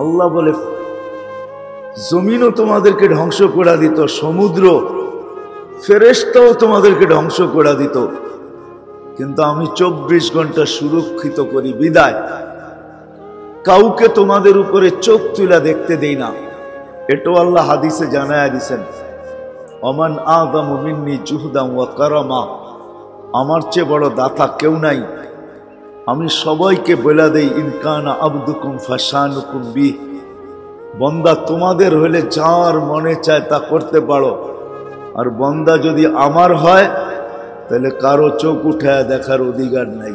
আল্লাহ বলে জমিনও তোমাদেরকে ধ্বংস করে দিত, সমুদ্র ফেরেশতাও তোমাদেরকে ধ্বংস করে দিত, কিন্তু আমি 24 ঘন্টা সুরক্ষিত করি বিদায় কাউকে তোমাদের উপরে চোখ তুলা দেখতে দেই না। এটাও আল্লাহ হাদিসে জানায়া দিছেন, ওমান আযামু মিন্নি জুহদান ওয়া কারামা, আমার চেয়ে বড় দাতা কেউ নাই। আমি সবাইকে বলে দেই, ইনকানা আবদুকুম ফাশানুকুম বি, বন্দা তোমাদের হলে যার মনে চায় তা করতে পারো, আর বন্দা যদি আমার হয় তাহলে কারো চোখ উঠায় দেখার অধিকার নাই।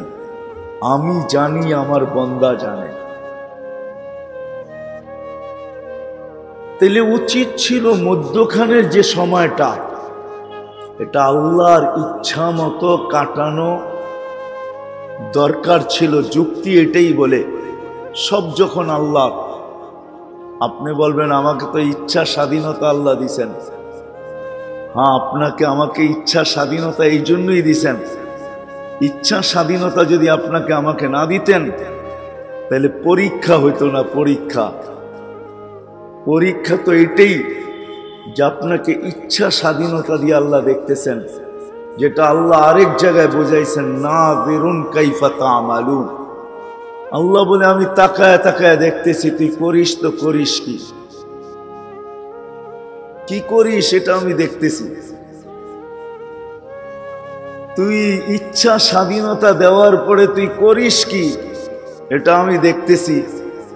আমি জানি, আমার বন্দা জানে। তাহলে উচিত ছিল মধ্যখানের যে সময়টা, এটা আল্লাহর ইচ্ছা মতো কাটানো দরকার ছিল। যুক্তি এটাই বলে, সব যখন আল্লাহ, আপনি বলবেন আমাকে তো ইচ্ছা স্বাধীনতা আল্লাহ দিছেন। হ্যাঁ, আপনাকে আমাকে ইচ্ছা স্বাধীনতা এই জন্যই দিছেন। ইচ্ছা স্বাধীনতা যদি আপনাকে আমাকে না দিতেন তাহলে পরীক্ষা হইতো না। পরীক্ষা তো এটাই যে আপনাকে ইচ্ছা স্বাধীনতা দিয়ে আল্লাহ দেখতেছেন, যেটা আল্লাহ আরেক জায়গায় বোঝাইছেন, নাযিরুন কাইফা তা'মালুন। আল্লাহ বলে আমি তাকায় তাকায় দেখতেছি, তুই করিস তো করিস কি করিস সেটা আমি দেখতেছি। তুই ইচ্ছা স্বাধীনতা দেওয়ার পরে তুই করিস কি এটা আমি দেখতেছি।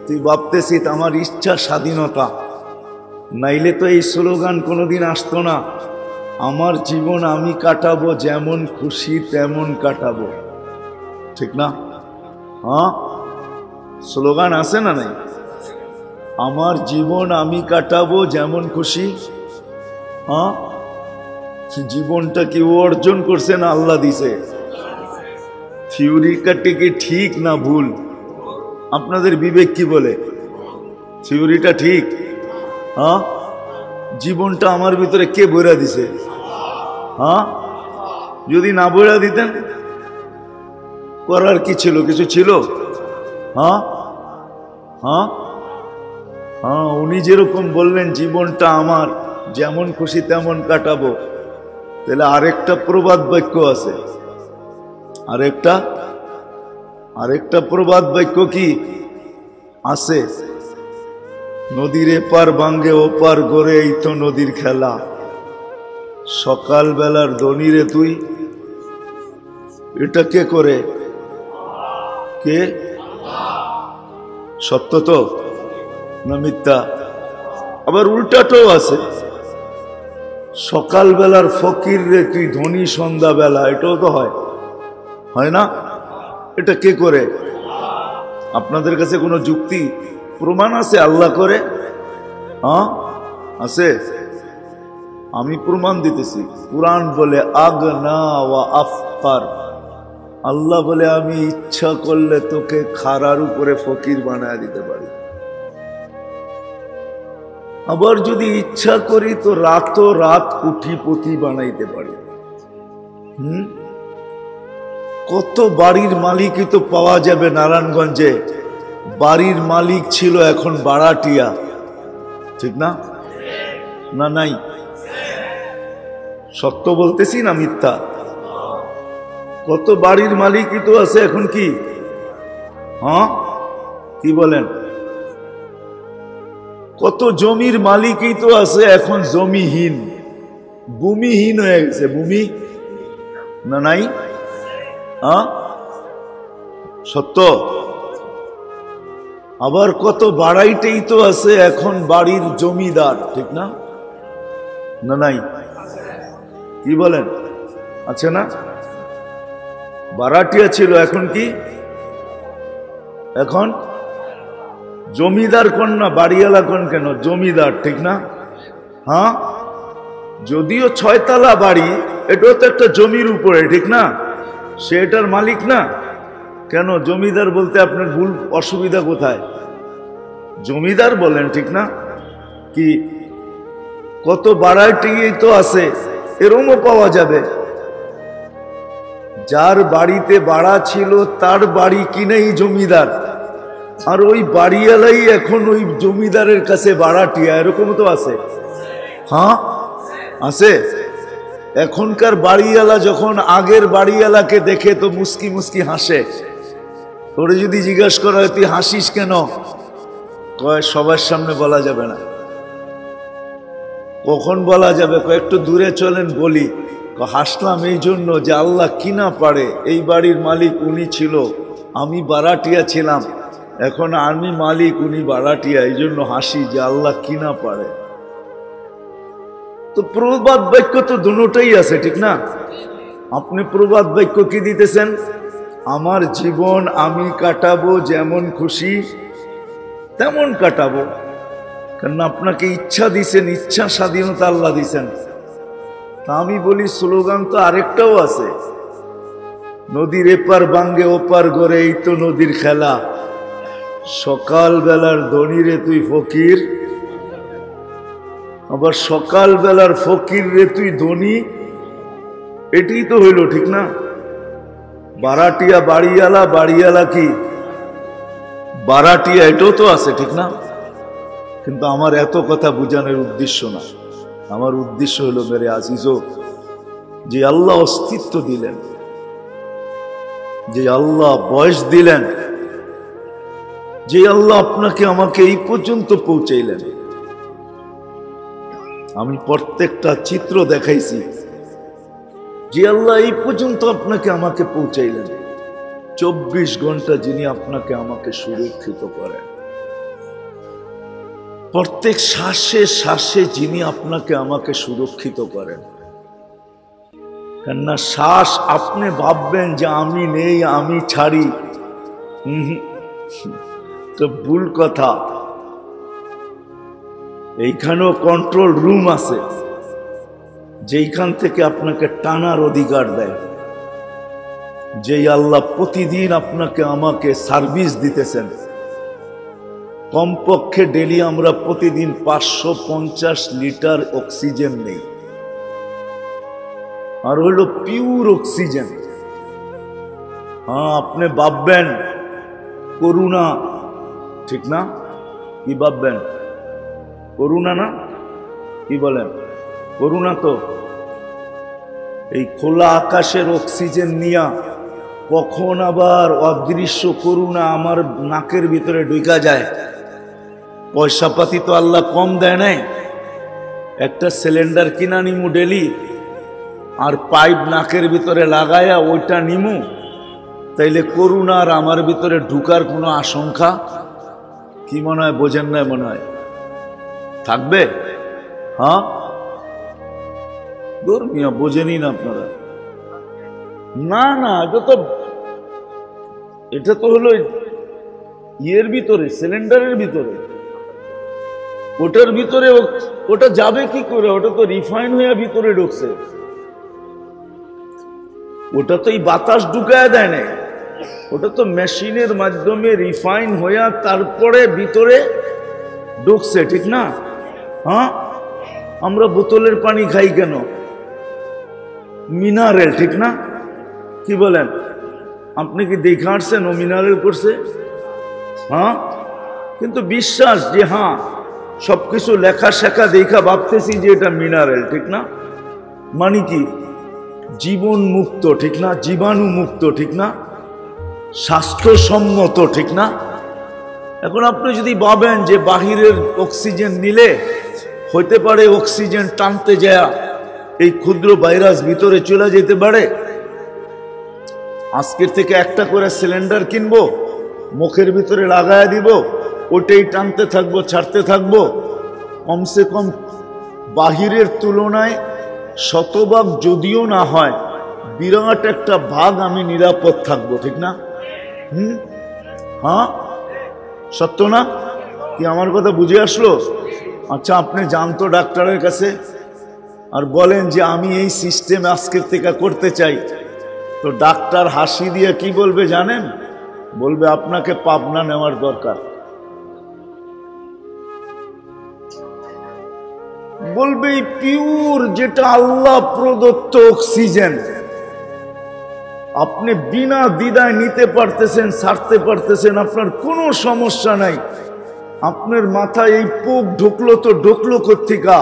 তুই ভাবতেছি আমার ইচ্ছা স্বাধীনতা, নাইলে তো এই স্লোগান কোনোদিন আসতো না, আমার জীবন আমি কাটাবো, যেমন খুশি তেমন কাটাবো। ঠিক না? হ্যাঁ, স্লোগান আছে না নাই? আমার জীবন আমি কাটাবো যেমন খুশি। হ্যাঁ, জীবনটা কি ও অর্জন করছে না আল্লাহ দিছে? থিওরিটা কি ঠিক না ভুল? আপনাদের বিবেক কি বলে? থিওরিটা ঠিক? হ্যাঁ, জীবনটা আমার ভিতরে কে বইরা দিছে? হ্যাঁ, যদি না বইরা দিতেন করার কি ছিল? কিছু ছিল? হ্যাঁ হ্যাঁ হ্যাঁ, উনি যেরকম বললেন জীবনটা আমার যেমন খুশি তেমন কাটাবো, তাহলে আরেকটা প্রবাদ বাক্য আছে। আরেকটা প্রবাদ বাক্য কি আছে? নদীর এপার ভাঙ্গে ওপার গড়ে, এই তো নদীর খেলা। সকাল বেলার দনিরে তুই, এটা কে করে? কে? সত্য তো না মিথ্যা? আবার উল্টাটাও আছে, সকাল বেলার ফকির রে তুই ধনী সন্ধ্যা বেলা, এটাও তো হয় না? এটা কে করে? আপনাদের কাছে কোনো যুক্তি প্রমাণ আছে আল্লাহ করে? হ্যাঁ আছে, আমি প্রমাণ দিতেছি। কুরআন বলে আগনা ওয়া আফকার, আল্লাহ বলে আমি ইচ্ছা করলে তোকে খাড়ার উপরে ফকির বানায় দিতে পারি। আবার যদি ইচ্ছা করি তো রাত কোটিপতি বানাইতে পারি। কত বাড়ির মালিকই তো পাওয়া যাবে নারায়ণগঞ্জে, বাড়ির মালিক ছিল এখন বাড়াটিয়া। ঠিক না? না নাই? সত্য বলতেছি না মিথ্যা? কত বাড়ির মালিকই তো আছে এখন কি? হ্যাঁ, কি বলেন? কত জমির মালিকই তো আছে এখন জমিহীন, ভূমিহীন হয়ে গেছে। ভূমি না নাই? হ্যাঁ, সত্য। আবার কত বাড়াইতেই তো আছে এখন বাড়ির জমিদার। ঠিক না? না নাই? কি বলেন? আছে না? বারাটিয়া ছিল, এখন কি? এখন জমিদার কোন না বাড়িওয়ালা কোন? কেন জমিদার? ঠিক না? হ্যাঁ, যদিও 6 তলা বাড়ি, এটাও তো একটা জমির উপরে। ঠিক না? সে এটার মালিক না। কেন জমিদার বলতে আপনার ভুল, অসুবিধা কোথায়? জমিদার বলেন, ঠিক না? কি কত বাড়াইটি তো আছে, এরমও পাওয়া যাবে। যার বাড়িতে বাড়া ছিল তার বাড়ি কিনেই জমিদার, আর ওই বাড়িওয়ালাই এখন ওই জমিদারের কাছে ভাড়াটিয়া, এরকম তো আছে। হ্যাঁ আছে। এখনকার বাড়িওয়ালা যখন আগের বাড়িওয়ালাকে দেখে তো মুস্কি মুস্কি হাসে। তোরে যদি জিজ্ঞাসা করা হয় তুই হাসিস কেন, কয় সবার সামনে বলা যাবে না। কখন বলা যাবে, একটু দূরে চলেন বলি। হাসলাম এই জন্য যে আল্লাহ কিনা পারে, এই বাড়ির মালিক উনি ছিল, আমি ভাড়াটিয়া ছিলাম, এখন আমি মালিক উনি ভাড়াটিয়া, এই জন্য হাসি যে আল্লাহ কিনা পারে। তো প্রবাদ বাক্য তো দুটোটাই আছে, ঠিক না? আপনি প্রবাদ বাক্য কি দিতেছেন, আমার জীবন আমি কাটাবো যেমন খুশি তেমন কাটাবো, কারণ আপনাকে ইচ্ছা দিছেন, ইচ্ছা স্বাধীনতা আল্লাহ দিছেন। তা আমি বলি স্লোগান তো আরেকটাও আছে, নদীর এপার বাঙ্গে ওপার গড়ে এই তো নদীর খেলা, সকাল বেলার ধনীরে তুই ফকির, আবার সকাল বেলার ফকির রে তুই ধনী, এটি তো হইল, ঠিক না? বারাটিয়া বাড়িওয়ালা, বাড়িওয়ালা কি বারাটিয়া, এটাও তো আছে, ঠিক না? কিন্তু আমার এত কথা বুঝানোর উদ্দেশ্য না। আমার উদ্দেশ্য হলো মেরে আজিজো, যে আল্লাহ অস্তিত্ব দিলেন, যে আল্লাহ বয়স দিলেন, যে আল্লাহ আপনাকে আমাকে এই পর্যন্ত পৌঁছাইলেন। আমি প্রত্যেকটা চিত্র দেখাইছি, যে আল্লাহ এই পর্যন্ত আপনাকে আমাকে পৌঁছাইলেন। 24 ঘন্টা যিনি আপনাকে আমাকে সুরক্ষিত করেন, প্রত্যেক শ্বাসে শ্বাসে যিনি আপনাকে আমাকে সুরক্ষিত করেন। কেননা শ্বাস আপনি ভাববেন যে আমি নেই, আমি ছাড়ি, তো ভুল কথা। এইখানেও কন্ট্রোল রুম আছে, যেইখান থেকে আপনাকে টানার অধিকার দেয়। যেই আল্লাহ প্রতিদিন আপনাকে আমাকে সার্ভিস দিতেছেন। কমপক্ষে ডেলি আমরা প্রতিদিন 550 লিটার অক্সিজেন নেই, আর হলো পিওর অক্সিজেন। হ্যাঁ, আপনি ভাববেন করুণা, ঠিক না? কি ভাববেন, করুণা না? কি বলেন, করুণা তো এই খোলা আকাশের অক্সিজেন নিয়া কখন আবার অদৃশ্য করুণা আমার নাকের ভিতরে ঢুকা যায়। পয়সা পাতি তো আল্লাহ কম দেয় নাই, একটা সিলিন্ডার কিনা নিমু ডেলি, আর পাইপ নাকের ভিতরে লাগায়া ওইটা নিমু, তাইলে করুণা আর আমার ভিতরে ঢুকার কোনো আশঙ্কা কি মনে হয়, বোঝেন না মনে হয় থাকবে? হ্যাঁ, ধর্মীয় বোঝেনি না আপনারা? না না, এটা তো হলো ইয়ের ভিতরে, সিলিন্ডারের ভিতরে, ওটার ভিতরে ওটা যাবে কি করে? ওটা তো রিফাইন হয়ে ভিতরে ঢুকছে, ওটা তো এই বাতাস ঢুকায় দেয় না, ওটা তো মেশিনের মাধ্যমে রিফাইন হয়ে তারপরে ভিতরে ঢুকছে, ঠিক না? হ্যাঁ, আমরা বোতলের পানি খাই কেন? মিনারেল, ঠিক না? কি বলেন, আপনি কি দেখে আসছেন ও মিনারেল করছে? হ্যাঁ, কিন্তু বিশ্বাস যে হ্যাঁ সবকিছু লেখা শেখা দেখা ভাবতেছি যে এটা মিনারেল, ঠিক না? মানে কি, জীবন মুক্ত, ঠিক না? জীবাণু মুক্ত, ঠিক না? স্বাস্থ্যসম্মত, ঠিক না? এখন আপনি যদি ভাবেন যে বাহিরের অক্সিজেন নিলে হইতে পারে অক্সিজেন টানতে যায় এই ক্ষুদ্র ভাইরাস ভিতরে চলে যেতে পারে, আজকের থেকে একটা করে সিলিন্ডার কিনবো, মুখের ভিতরে লাগায় দিব, ওটাই টানতে থাকবো, ছাড়তে থাকবো, কমসে কম বাহিরের তুলনায় শতভাগ যদিও না হয় বিরাট একটা ভাগ আমি নিরাপদ থাকবো, ঠিক না? হ্যাঁ, সত্য না? কি আমার কথা বুঝে আসলো? আচ্ছা, আপনি যান তো ডাক্তারের কাছে আর বলেন যে আমি এই সিস্টেম আজকের থেকে করতে চাই, তো ডাক্তার হাসি দিয়ে কি বলবে জানেন? বলবে আপনাকে পাবনা নেওয়ার দরকার, বলবে এই পিওর যেটা আল্লাহ প্রদত্ত অক্সিজেন, আপনি বিনা দ্বিধায় নিতে পারতেছেন, ছাড়তে পারতেছেন, আপনার কোনো সমস্যা নাই। আপনার মাথায় এই পোক ঢুকলো তো ঢুকলো কোত্থেকা?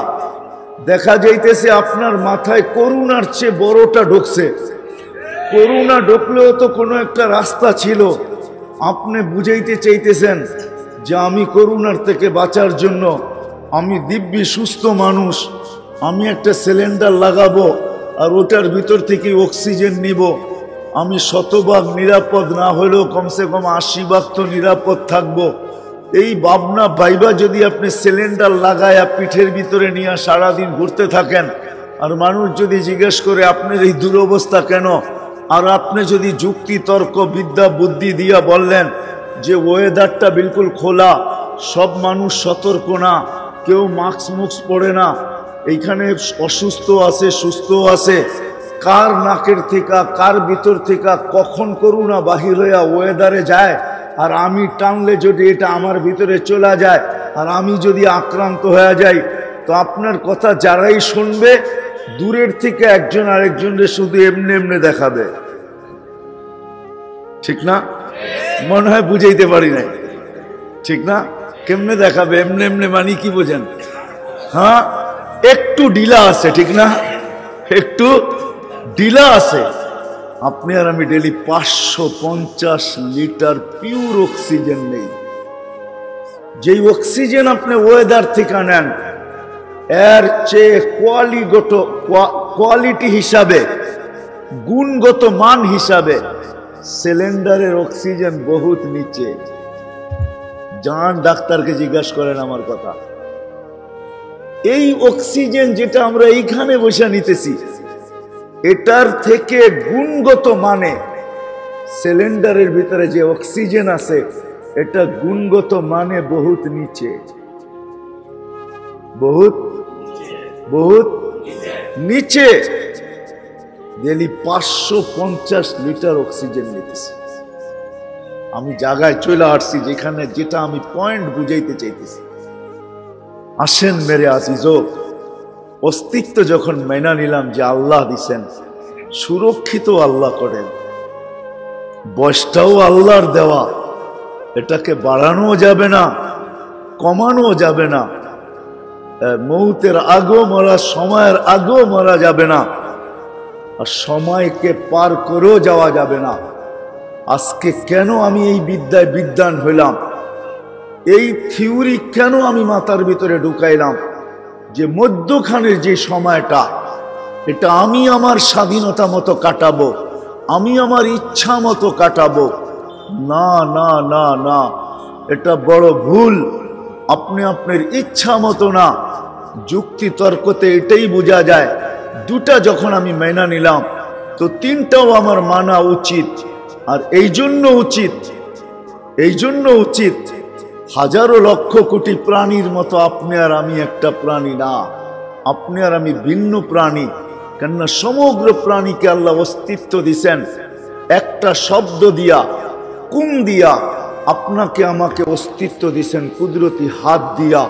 দেখা যাইতেছে আপনার মাথায় করুণার চেয়ে বড়টা ঢুকছে। করুণা ঢুকলেও তো কোনো একটা রাস্তা ছিল। আপনি বুঝাইতে চাইতেছেন যে আমি করুণার থেকে বাঁচার জন্য আমি দিব্যি সুস্থ মানুষ, আমি একটা সিলিন্ডার লাগাবো আর ওটার ভিতর থেকে অক্সিজেন নিব, আমি শতভাগ নিরাপদ না হলেও কমসে কম 80 ভাগ তো নিরাপদ থাকবো। এই ভাবনা ভাইবা যদি আপনি সিলিন্ডার লাগায়া পিঠের ভিতরে নিয়ে সারাদিন ঘুরতে থাকেন, আর মানুষ যদি জিজ্ঞেস করে আপনার এই দুরবস্থা কেন, আর আপনি যদি যুক্তি তর্ক বিদ্যা বুদ্ধি দিয়া বললেন যে ওয়েদারটা বিলকুল খোলা, সব মানুষ সতর্ক না, কেউ মাস্ক মুক্স পরে না, এইখানে অসুস্থ আছে সুস্থ আছে, কার নাকের থেকে কার ভিতর থেকে কখন করুণা বাহির হইয়া ওয়েদারে যায়, আর আমি টানলে যদি এটা আমার ভিতরে চলে যায় আর আমি যদি আক্রান্ত হয়ে যাই, তো আপনার কথা যারাই শুনবে দূরের থেকে একজন আরেকজনের শুধু এমনি এমনি দেখাবে। ঠিক না? মনে হয় বুঝাইতে পারি নাই, ঠিক না? কেমনে দেখাবে? এমনি এমনি মানে কি বোঝেন? হ্যাঁ, একটু ঢিলা আছে, ঠিক না? একটু ঢিলা আছে। আপনি আর আমি ডেলি 550 লিটার পিওর অক্সিজেন নেই। যেই অক্সিজেন আপনি ওয়েদার থেকে নেন, এর চেয়ে কোয়ালিটি হিসাবে, গুণগত মান হিসাবে সিলিন্ডারের অক্সিজেন বহুত নিচে। যান ডাক্তারকে জিজ্ঞাসা করেন আমার কথা। এই অক্সিজেন যেটা আমরা এইখানে বসে নিতেছি, এটার থেকে গুণগত মানে সিলিন্ডারের ভিতরে যে অক্সিজেন আছে, এটা গুণগত মানে বহুত নিচে, বহুত বহুত নিচে। ডেলি 550 লিটার অক্সিজেন নিতেছি। আমি জায়গায় চলে আসছি যেখানে, যেটা আমি পয়েন্ট বুঝাইতে চাইতেছি। আসেন মেরে আজিজো, অস্তিত্ব যখন মেনা নিলাম যে আল্লাহ দিছেন, সুরক্ষিত আল্লাহ করেন, বয়সটাও আল্লাহর দেওয়া, এটাকে বাড়ানো যাবে না, কমানো যাবে না। মৌতের আগেও মরা, সময়ের আগেও মরা যাবে না, আর সময়কে পার করেও যাওয়া যাবে না। আজকে কেন আমি এই বিদ্যায় বিদ্বান হইলাম, এই থিওরি কেন আমি মাথার ভিতরে ঢুকাইলাম যে মধ্যখানের যে সময়টা, এটা আমি আমার স্বাধীনতা মতো কাটাবো, আমি আমার ইচ্ছা মতো কাটাবো। না না না না, এটা বড় ভুল। আপনি আপনার ইচ্ছা মতো না, যুক্তি তর্কতে এটাই বোঝা যায়। দুটা যখন আমি মেনা নিলাম, তো তিনটাও আমার মানা উচিত। আর এই জন্য উচিত হাজারো লক্ষ কোটি প্রাণীর মতো আপনি আর আমি একটা প্রাণী না, আপনি আর আমি ভিন্ন প্রাণী। কেননা সমগ্র প্রাণীকে আল্লাহ অস্তিত্ব দিছেন একটা শব্দ দিয়া, কুম দিয়া। আপনাকে আমাকে অস্তিত্ব দিছেন কুদরতি হাত দিয়া।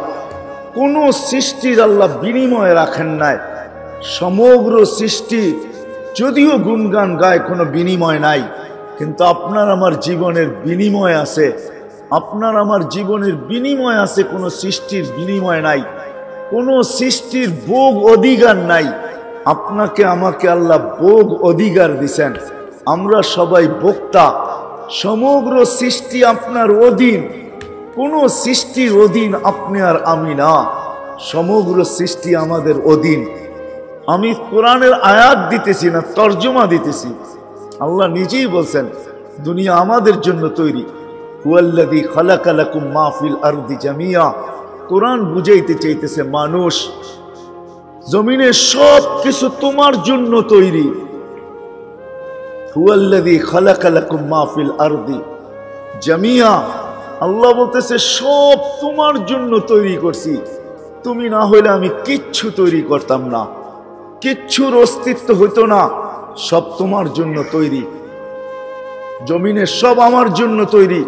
কোনো সৃষ্টির আল্লাহ বিনিময় রাখেন নাই। সমগ্র সৃষ্টি যদিও গুণগান গায়, কোনো বিনিময় নাই, কিন্তু আপনার আমার জীবনের বিনিময় আছে। আপনার আমার জীবনের বিনিময় আছে, কোনো সৃষ্টির বিনিময় নাই, কোনো সৃষ্টির ভোগ অধিকার নাই। আপনাকে আমাকে আল্লাহ ভোগ অধিকার দিছেন। আমরা সবাই ভোক্তা। সমগ্র সৃষ্টি আপনার অধীন, কোনো সৃষ্টির অধীন আপনি আর আমি না, সমগ্র সৃষ্টি আমাদের অধীন। আমি কোরআনের আয়াত দিতেছি না, তর্জমা দিতেছি। আল্লাহ নিজেই বলছেন দুনিয়া আমাদের জন্য তৈরি। হুয়াল্লাযী খালাকা লাকুম মা ফিল আরদি জামিয়া। কোরআন বুঝাইতে চাইতেছে মানুষ, জমিনের সব কিছু তোমার জন্য তৈরি। হুয়াল্লাযী খালাকা লাকুম মা ফিল আরদি জামিয়া। আল্লাহ বলতেছে সব তোমার জন্য তৈরি করছি। তুমি না হইলে আমি কিচ্ছু তৈরি করতাম না, কিচ্ছুর অস্তিত্ব হইতো না। সব তোমার জন্য তৈরি। জমিনের সব আমার জন্য তৈরি,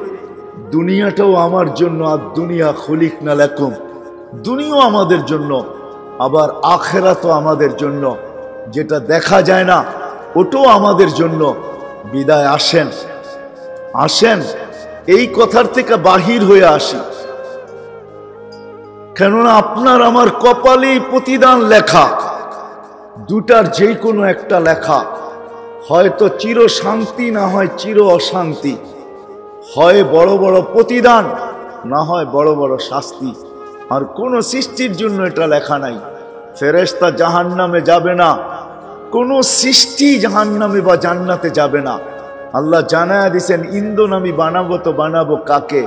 দুনিয়াটাও আমার জন্য। আর দুনিয়া খুলিকনা লাকুম, দুনিয়াও আমাদের জন্য, আবার আখিরাতও আমাদের জন্য। যেটা দেখা যায় না ওটাও আমাদের জন্য। বিদায় আসেন, আসেন এই কথার থেকে বাহির হয়ে আসি। কেননা আপনার আমার কপালেই প্রতিদান লেখা, দুটার যে কোনো একটা লেখা, হয়তো চির শান্তি না হয় চির অশান্তি, হয় বড় বড় প্রতিদান না হয় বড় বড় শাস্তি। আর কোনো সৃষ্টির জন্য এটা লেখা নাই। ফেরেশতা জাহান্নামে যাবে না, কোনো সৃষ্টি জাহান্নামে বা জান্নাতে যাবে না। আল্লাহ জানায়া দিছেন ইন্ধন আমি বানাবো, তো বানাবো কাকে?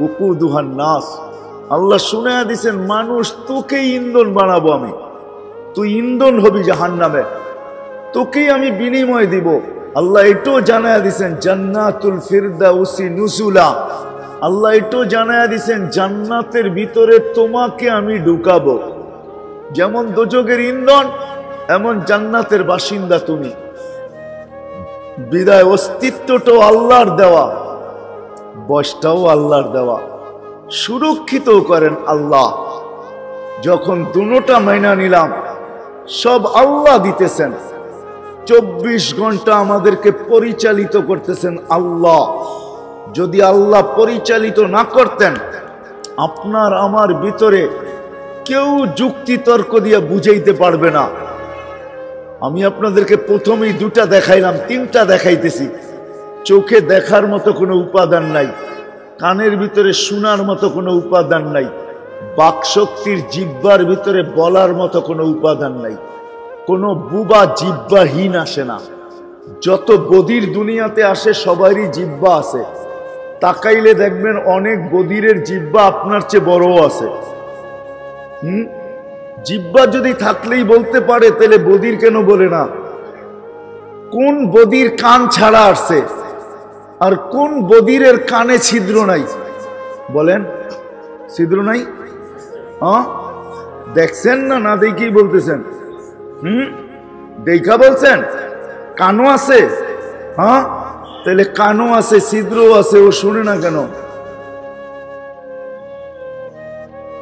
উকুদুহান নাস। আল্লাহ শুনায়া দিছেন মানুষ তোকেই ইন্ধন বানাবো আমি, তুই ইন্ধন হবি জাহান্নামে, তোকেই আমি বিনিময় দিব। আল্লাহ এটাও জানায়া দিছেন জান্নাতুল ফিরদাউসি নুজুলা। আল্লাহ এটাও জানায়া দিছেন জান্নাতের ভিতরে তোমাকে আমি ঢুকাবো। যেমন দোজখের ইন্ধন এমন জান্নাতের বাসিন্দা তুমি। বিদায় অস্তিত্বটাও আল্লাহর দেওয়া, বয়সটাও আল্লাহর দেওয়া, সুরক্ষিত করেন আল্লাহ। যখন দুটোটা মাইনা নিলাম, সব আল্লাহ দিতেছেন। 24 ঘন্টা আমাদেরকে পরিচালিত করতেছেন আল্লাহ। যদি আল্লাহ পরিচালিত না করতেন, আপনার আমার ভিতরে কেউ যুক্তি তর্ক দিয়ে বুঝাইতে পারবে না। আমি আপনাদেরকে প্রথমেই দুটা দেখাইলাম, তিনটা দেখাইতেছি। চোখে দেখার মতো কোনো উপাদান নাই, কানের ভিতরে শোনার মতো কোনো উপাদান নাই, বাকশক্তির জিহ্বার ভিতরে বলার মতো কোনো উপাদান নাই। কোনো বুবা জিহ্বাহীন আসে না। যত বধির দুনিয়াতে আসে সবারই জিহ্বা আছে। তাকাইলে দেখবেন অনেক বধিরের জিহ্বা আপনার চেয়ে বড় আছে। জিহ্বা যদি থাকলেই বলতে পারে, তাহলে বধির কেন বলে না? কোন বধির কান ছাড়া আসছে, আর কোন বধিরের কানে ছিদ্র নাই? বলেন, ছিদ্র নাই? দেখছেন না? না দেখেই বলতেছেন? দেখা বলছেন? কানও আছে? তাহলে কানও আছে, ছিদ্রও আছে, ও শুনে না কেন?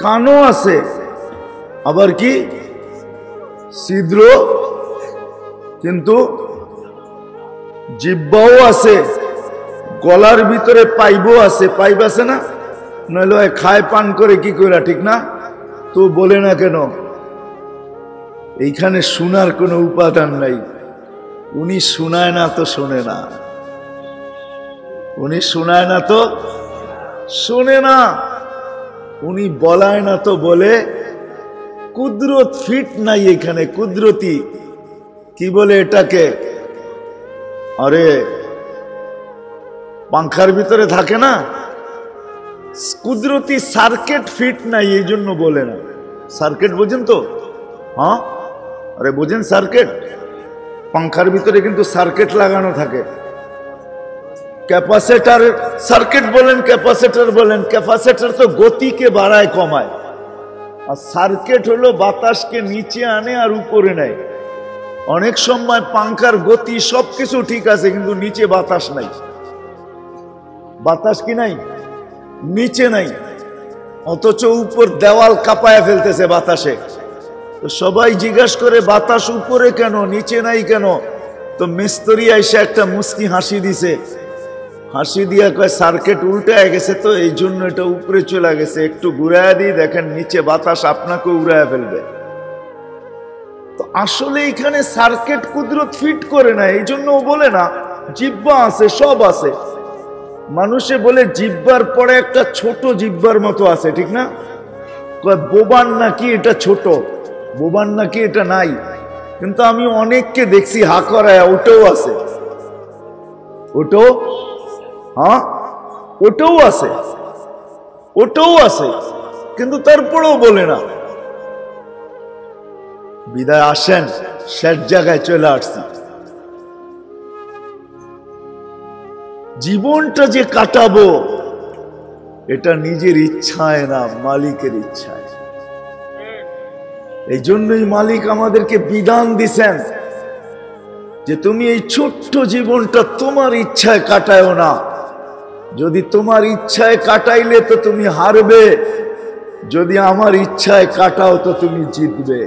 কানও আছে, আবার কি ছিদ্র, কিন্তু জিহ্বাও আছে, গলার ভিতরে পাইপও আছে। পাইপ আছে না? নইলে খায় পান করে কি করে, ঠিক না? তো বলে না কেন? এইখানে শোনার কোনো উপাদান নাই। উনি শোনায় না তো শোনে না, উনি শোনায় না তো শোনে না, উনি বলায় না তো বলে। কুদরত ফিট নাই এখানে, কুদরতি কি বলে এটাকে, আরে পাংখার ভিতরে থাকে না, কুদরতি সার্কিট ফিট নাই, এই জন্য বলে না। সার্কিট বোঝেন তো? আরে বোঝেন সার্কিট? পাংখার ভিতরে কিন্তু সার্কিট লাগানো থাকে। ক্যাপাসিটর সার্কিট বলেন, ক্যাপাসিটর বলেন। ক্যাপাসিটর তো গতিকে বাড়ায় কমায়, আর সার্কিট হলো বাতাসকে নিচে আনে আর উপরে নেয়। অনেক সময় পাংখার গতি সবকিছু ঠিক আছে, কিন্তু নিচে বাতাস নাই। বাতাস কি নাই? নিচে নাই, অথচ উপর দেওয়াল কাঁপায়া ফেলতেছে বাতাসে। তো সবাই জিজ্ঞাসা করে বাতাস উপরে কেন, নিচে নাই কেন? তো মিস্ত্রি আইসা একটা মুস্কি হাসি দিছে, হাসি দিয়া কয় সার্কিট উল্টায় গেছে, তো এই জন্য এটা উপরে চলে গেছে। একটু ঘুরাইয়া দিয়ে দেখেন নিচে বাতাস আপনাকে উড়াইয়া ফেলবে। তো আসলে এখানে সার্কিট কুদরত ফিট করে না, এই জন্য বলে না। জিহ্বা আছে, সব আছে। মানুষে বলে জিহ্বার পরে একটা ছোট জিহ্বার মতো আছে, ঠিক না? কয় বোবান নাকি এটা ছোট, বোবান নাকি এটা নাই। কিন্তু আমি অনেককে দেখছি হা করায়, ওটাও আছে, ওটাও ওটাও আছে, ওটাও আছে, কিন্তু তারপরেও বলে না। বিদায় আসেন, শেষ জায়গায় চলে আসছি। জীবনটা যে কাটাবো এটা নিজের ইচ্ছায় না, মালিকের ইচ্ছায়। এই জন্যই মালিক আমাদেরকে বিধান দিছেন যে তুমি এই ছোট্ট জীবনটা তোমার ইচ্ছায় কাটায়ও না। যদি তোমার ইচ্ছায় কাটাইলে তো তুমি হারবে, যদি আমার ইচ্ছায় কাটাও তো তুমি জিতবে।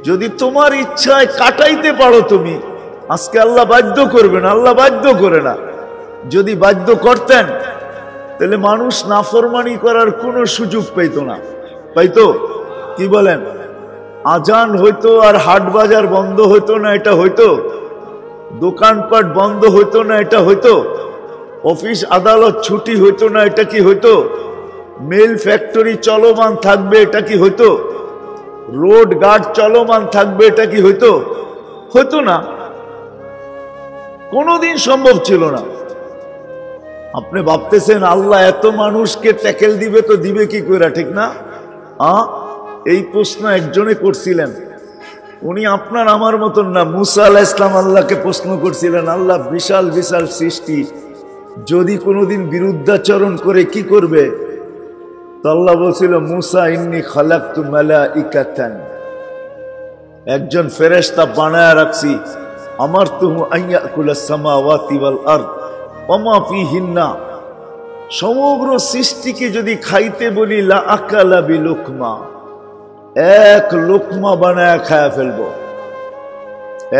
যদি তোমার ইচ্ছায় কাটাইতে পারো তুমি, আজকে আল্লাহ বাধ্য করবে না, আল্লাহ বাধ্য করে না। যদি বাধ্য করতেন তাহলে মানুষ নাফরমানি করার কোনো সুযোগ পাইতো না, পাইতো? কি বলেন? আজান হইতো আর হাট বাজার বন্ধ হইতো না, এটা হইতো? দোকানপাট বন্ধ হইতো না, এটা হইতো? অফিস আদালত ছুটি হইতো না, এটা কি হইতো? মিল ফ্যাক্টরি চলমান থাকবে, এটা কি হইতো? রোড ঘাট চলমান থাকবে, এটা কি হইতো? হইতো না, কোনোদিন সম্ভব ছিল না। আপনি ভাবতেছেন আল্লাহ এত মানুষকে ট্যাকেল দিবে, তো দিবে কি করে, ঠিক না? এই প্রশ্ন একজনে করছিলেন, উনি আপনার আমার মতন না। মুসা আলাইহিস সালাম আল্লাহকে প্রশ্ন করছিলেন, আল্লাহ বিশাল বিশাল সৃষ্টি, যদি কোনোদিন বিরুদ্ধাচরণ করে কি করবে? তো আল্লাহ বলছিল, মুসা ইন্নী খালাকতু মালাইকাতান, একজন ফেরেশতা বানায়া রাখছি, আমারতুহু আইয়াকুলাস সামাওয়াতি ওয়াল আরদ ওয়া মা ফিহিন্না, সমগ্র সৃষ্টিকে যদি খাইতে বলি লা আকালা বিলুকমা, এক লোকমা বানায়া খায়া ফেলবো,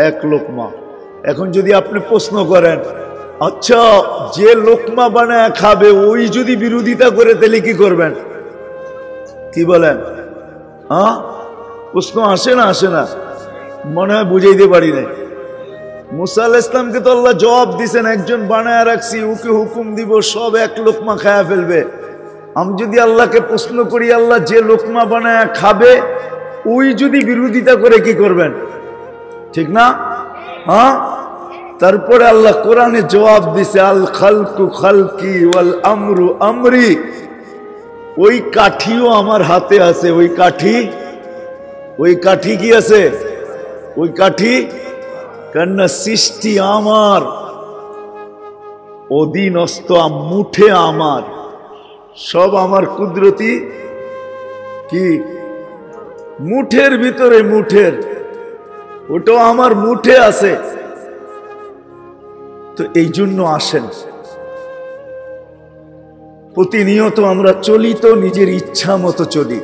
এক লোকমা। এখন যদি আপনি প্রশ্ন করেন, আচ্ছা যে লোকমা বানায়া খাবে ওই যদি বিরোধিতা করে তাহলে কি করবেন? কি বলেন? প্রশ্ন আসে না, আসে না? মনে হয় বুঝাইতে পারি নাই। মুসা আলাইহিস সালামকে তো আল্লাহ জবাব দিছেন, একজন বানায়া রাখছি, ওকে হুকুম দিব সব এক লোকমা খায়া ফেলবে। আমি যদি আল্লাহকে প্রশ্ন করি, আল্লাহ যে লোকমা বানায়া খাবে ওই যদি বিরোধিতা করে কি করবেন? ঠিক না? তারপরে আল্লাহ কোরআনে জবাব দিছে, আল খালকু খালকি ওয়াল আমরু আমরি, ওই কাঠিও আমার হাতে আছে। ওই কাঠি, ওই কাঠি কি আছে? ওই কাঠি, কেননা সৃষ্টি আমার, অধীনস্থ, মুঠে আমার, সব আমার কুদরতি কি মুঠের ভিতরে, মুঠের, ওটাও আমার মুঠে আছে। তো এই জন্য আসেন, প্রতিনিয়ত আমরা চলি তো নিজের ইচ্ছা মতো চলি।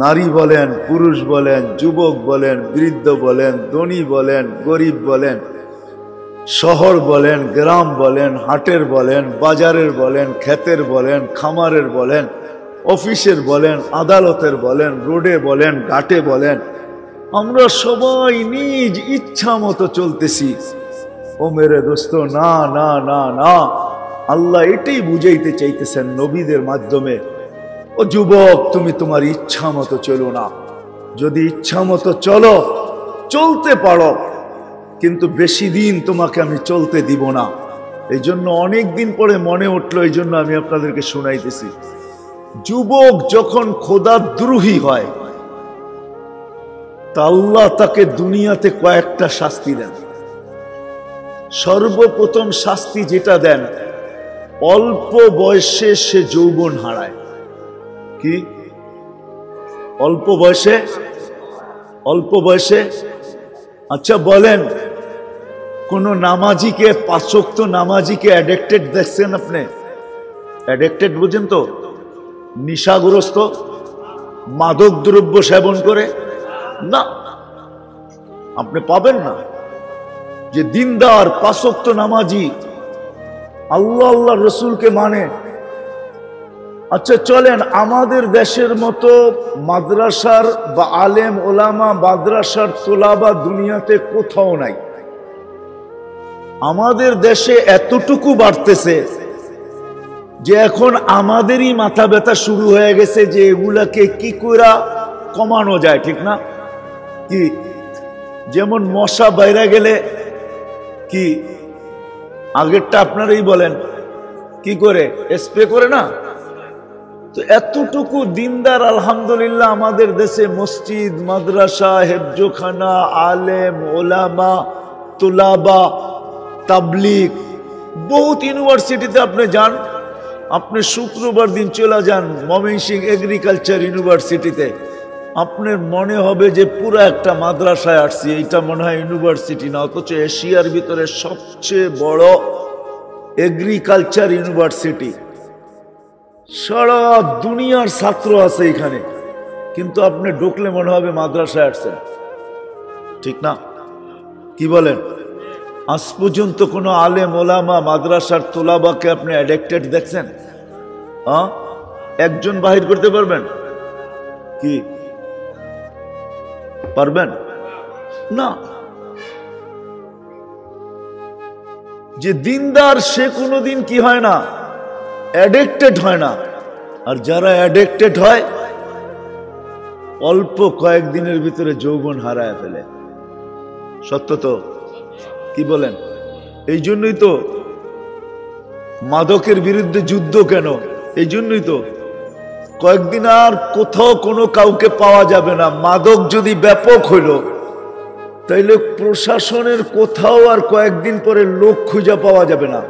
নারী বলেন, পুরুষ বলেন, যুবক বলেন, বৃদ্ধ বলেন, ধনী বলেন, গরিব বলেন, শহর বলেন, গ্রাম বলেন, হাটের বলেন, বাজারের বলেন, ক্ষেতের বলেন, খামারের বলেন, অফিসের বলেন, আদালতের বলেন, রোডে বলেন, ঘাটে বলেন, আমরা সবাই নিজ ইচ্ছা মতো চলতেছি। ও মেরে দোস্ত, না না না না, আল্লাহ এটাই বুঝাইতে চাইতেছেন নবীদের মাধ্যমে, ও যুবক তুমি তোমার ইচ্ছা মতো চলো না। যদি ইচ্ছা মতো চলো, চলতে পারো, কিন্তু বেশি দিন তোমাকে আমি চলতে দিব না। এই জন্য অনেক দিন পরে মনে উঠলো, এই জন্য আমি আপনাদেরকে শুনাইতেছি। যুবক যখন খোদাদ্রোহী হয় তা আল্লাহ তাকে দুনিয়াতে কয়েকটা শাস্তি দেন। সর্বপ্রথম শাস্তি যেটা দেন, অল্প বয়সে সে যৌবন হারায়। কি? অল্প বয়সে, অল্প বয়সে। আচ্ছা বলেন, কোন নামাজিকে, 5 ওয়াক্ত নামাজিকে অ্যাডিক্টেড দেখছেন আপনি? অ্যাডিক্টেড বুঝেন তো? নিশাগ্রস্ত, মাদক দ্রব্য সেবন করে? না, আপনি পাবেন না। যে দিনদার, 5 ওয়াক্ত নামাজি, আল্লাহ আল্লাহ রসুলকে মানে। আচ্ছা চলেন, আমাদের দেশের মতো মাদ্রাসার বা আলেম ওলামা, মাদ্রাসার তোলাবা দুনিয়াতে কোথাও নাই। আমাদের দেশে এতটুকু বাড়তেছে যে এখন আমাদেরই মাথা ব্যথা শুরু হয়ে গেছে যে এগুলাকে কি করে কমানো যায়, ঠিক না? কি, যেমন মশা বাইরে গেলে কি আগেরটা আপনারাই বলেন, কি করে স্প্রে করে না? তো এতটুকু দিনদার আলহামদুলিল্লাহ আমাদের দেশে মসজিদ, মাদ্রাসা, হেফজোখানা, আলেম ওলামা, তুলাবা, তাবলিগ, বহুত ইউনিভার্সিটিতে আপনি যান। আপনি শুক্রবার দিন চলে যান ময়মনসিংহ এগ্রিকালচার ইউনিভার্সিটিতে, আপনার মনে হবে যে পুরো একটা মাদ্রাসায় আসছি, এইটা মনে হয় ইউনিভার্সিটি না, অথচ এশিয়ার ভিতরে সবচেয়ে বড় এগ্রিকালচার ইউনিভার্সিটি। সারা দুনিয়ার ছাত্র আছে এখানে, কিন্তু আপনি ঢুকলে মনে হবে মাদ্রাসায় আসছেন, ঠিক না? কি বলেন? আজ পর্যন্ত কোনো আলেম ওলামা মাদ্রাসার তোলাবাকে আপনি অ্যাডিক্টেড দেখছেন? একজন বাহির করতে পারবেন কি? পারবেন না। যে দিনদার সে কোনোদিন কি হয় না, অ্যাডিক্টেড হয় না। আর যারা অ্যাডিক্টেড হয় অল্প কয়েকদিনের ভিতরে যৌবন হারায় ফেলে। সত্য তো? কি বলেন? এই জন্যই তো মাদকের বিরুদ্ধে যুদ্ধ। কেন? এই জন্যই তো কয়েকদিন আর কোথাও কোনো কাউকে পাওয়া যাবে না। মাদক যদি ব্যাপক হইল তাইলে প্রশাসনের কোথাও আর কয়েকদিন পরে লোক খুঁজে পাওয়া যাবে না।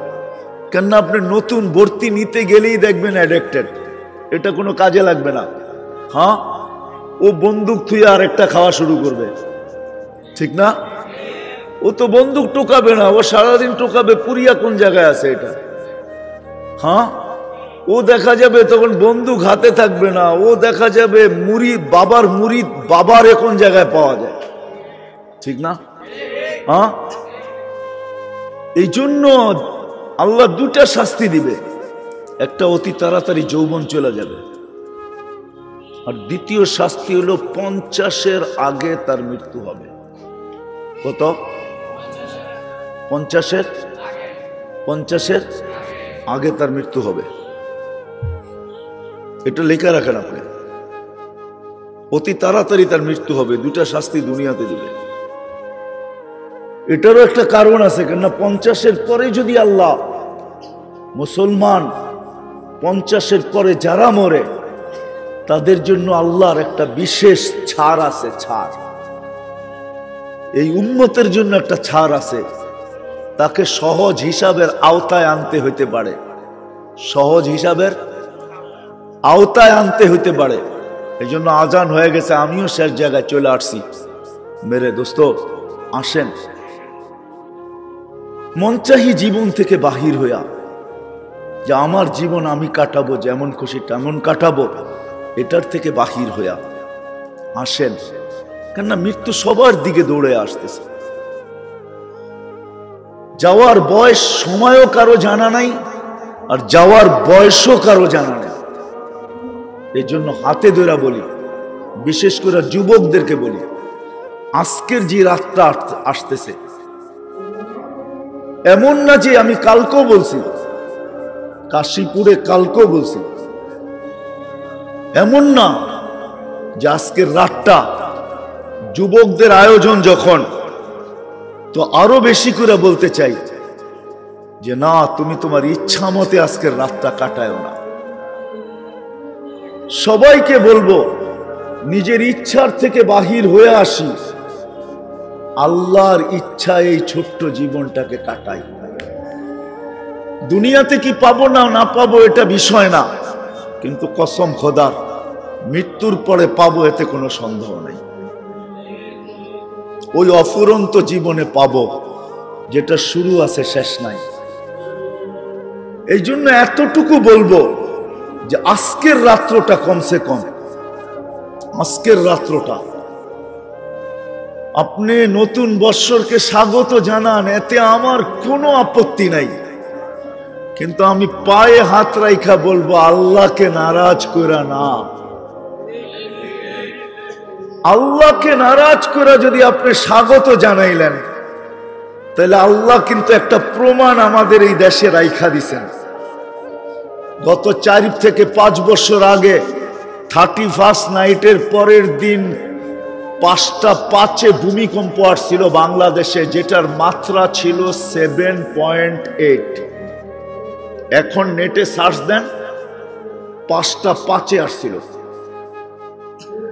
কেননা আপনি নতুন ভর্তি নিতে গেলেই দেখবেন অ্যাডিক্টেড, এটা কোনো কাজে লাগবে না। হ্যাঁ, ও বন্দুক থুয়ে আর একটা খাওয়া শুরু করবে, ঠিক না? ও তো বন্দুক টোকাবে না, ও সারাদিন টোকাবে পুরিয়া কোন জায়গায় আছে এটা। হ্যাঁ, ও দেখা যাবে তখন বন্দুক হাতে থাকবে না, ও দেখা যাবে মুরিদ বাবার কোন জায়গায় পাওয়া যায়, ঠিক না? হ্যাঁ, এই জন্য আল্লাহ দুটা শাস্তি দিবে। একটা অতি তাড়াতাড়ি যৌবন চলে যাবে, আর দ্বিতীয় শাস্তি হলো 50-এর আগে তার মৃত্যু হবে। কত? 50-এর আগে তার মৃত্যু হবে। এটা লেখা রাখেন আপনি, অতি তাড়াতাড়ি তার মৃত্যু হবে। দুটা শাস্তি দুনিয়াতে দিবে। এটারও একটা কারণ আছে, কেননা 50-এর পরে যদি আল্লাহ মুসলমান 50-এর পরে যারা মরে তাদের জন্য আল্লাহর একটা বিশেষ ছাড় আছে। ছাড় এই উম্মতের জন্য একটা ছাড় আছে। তাকে সহজ হিসাবের আওতায় আনতে হইতে পারে, সহজ হিসাবের আওতায় আনতে হইতে পারে। এই জন্য আজান হয়ে গেছে, আমিও শেষ জায়গায় চলে আসছি। মেরে দোস্ত, আসেন মনচাহি জীবন থেকে বাহির হইয়া, যে আমার জীবন আমি কাটাবো, যেমন খুশি তেমন কাটাবো, এটার থেকে বাহির হইয়া আসেন। কেননা মৃত্যু সবার দিকে দৌড়ে আসতেছে। যাওয়ার বয়স সময়ও কারো জানা নাই, আর যাওয়ার বয়সও কারো জানা নেই। এই জন্য হাতে ধরা বলি, বিশেষ করে যুবকদেরকে বলি, আজকের যে রাতটা আসতেছে, এমন না যে আমি কালকেও বলছি, কাশীপুরে কালকেও বলছি, এমন না যে আজকের রাতটা যুবকদের আয়োজন যখন, তো আরো বেশি করে বলতে চাই যে না, তুমি তোমার ইচ্ছা মতে আজকের রাতটা কাটায় না। সবাইকে বলবো নিজের ইচ্ছার থেকে বাহির হয়ে আসি, আল্লাহর ইচ্ছা এই ছোট্ট জীবনটাকে কাটাই। দুনিয়াতে কি পাবো না না পাবো এটা বিষয় না, কিন্তু কসম খোদার মৃত্যুর পরে পাবো, এতে কোনো সন্দেহ নেই। ওই অফুরন্ত জীবনে পাবো যেটা শুরু আছে শেষ নাই। এই জন্য এতটুকু বলবো যে আজকের রাত্রটা, কমসে কম আজকের রাত্রটা আপনি নতুন বৎসরকে স্বাগত জানান, এতে আমার কোনো আপত্তি নাই। কিন্তু আমি পায়ে হাত রাইখা বলবো, আল্লাহকে নারাজ কইরা না। আল্লাহকে নারাজ করে যদি আপনি স্বাগত জানাইলেন, তাহলে আল্লাহ কিন্তু একটা প্রমাণ আমাদের এই দেশে রাইখা দিছেন। গত 4 থেকে 5 বছর আগে 31st নাইটের পরের দিন 5টা 5-এ ভূমিকম্প আসছিল বাংলাদেশে, যেটার মাত্রা ছিল 7.8। এখন নেটে সার্চ দেন, 5টা 5-এ আসছিল।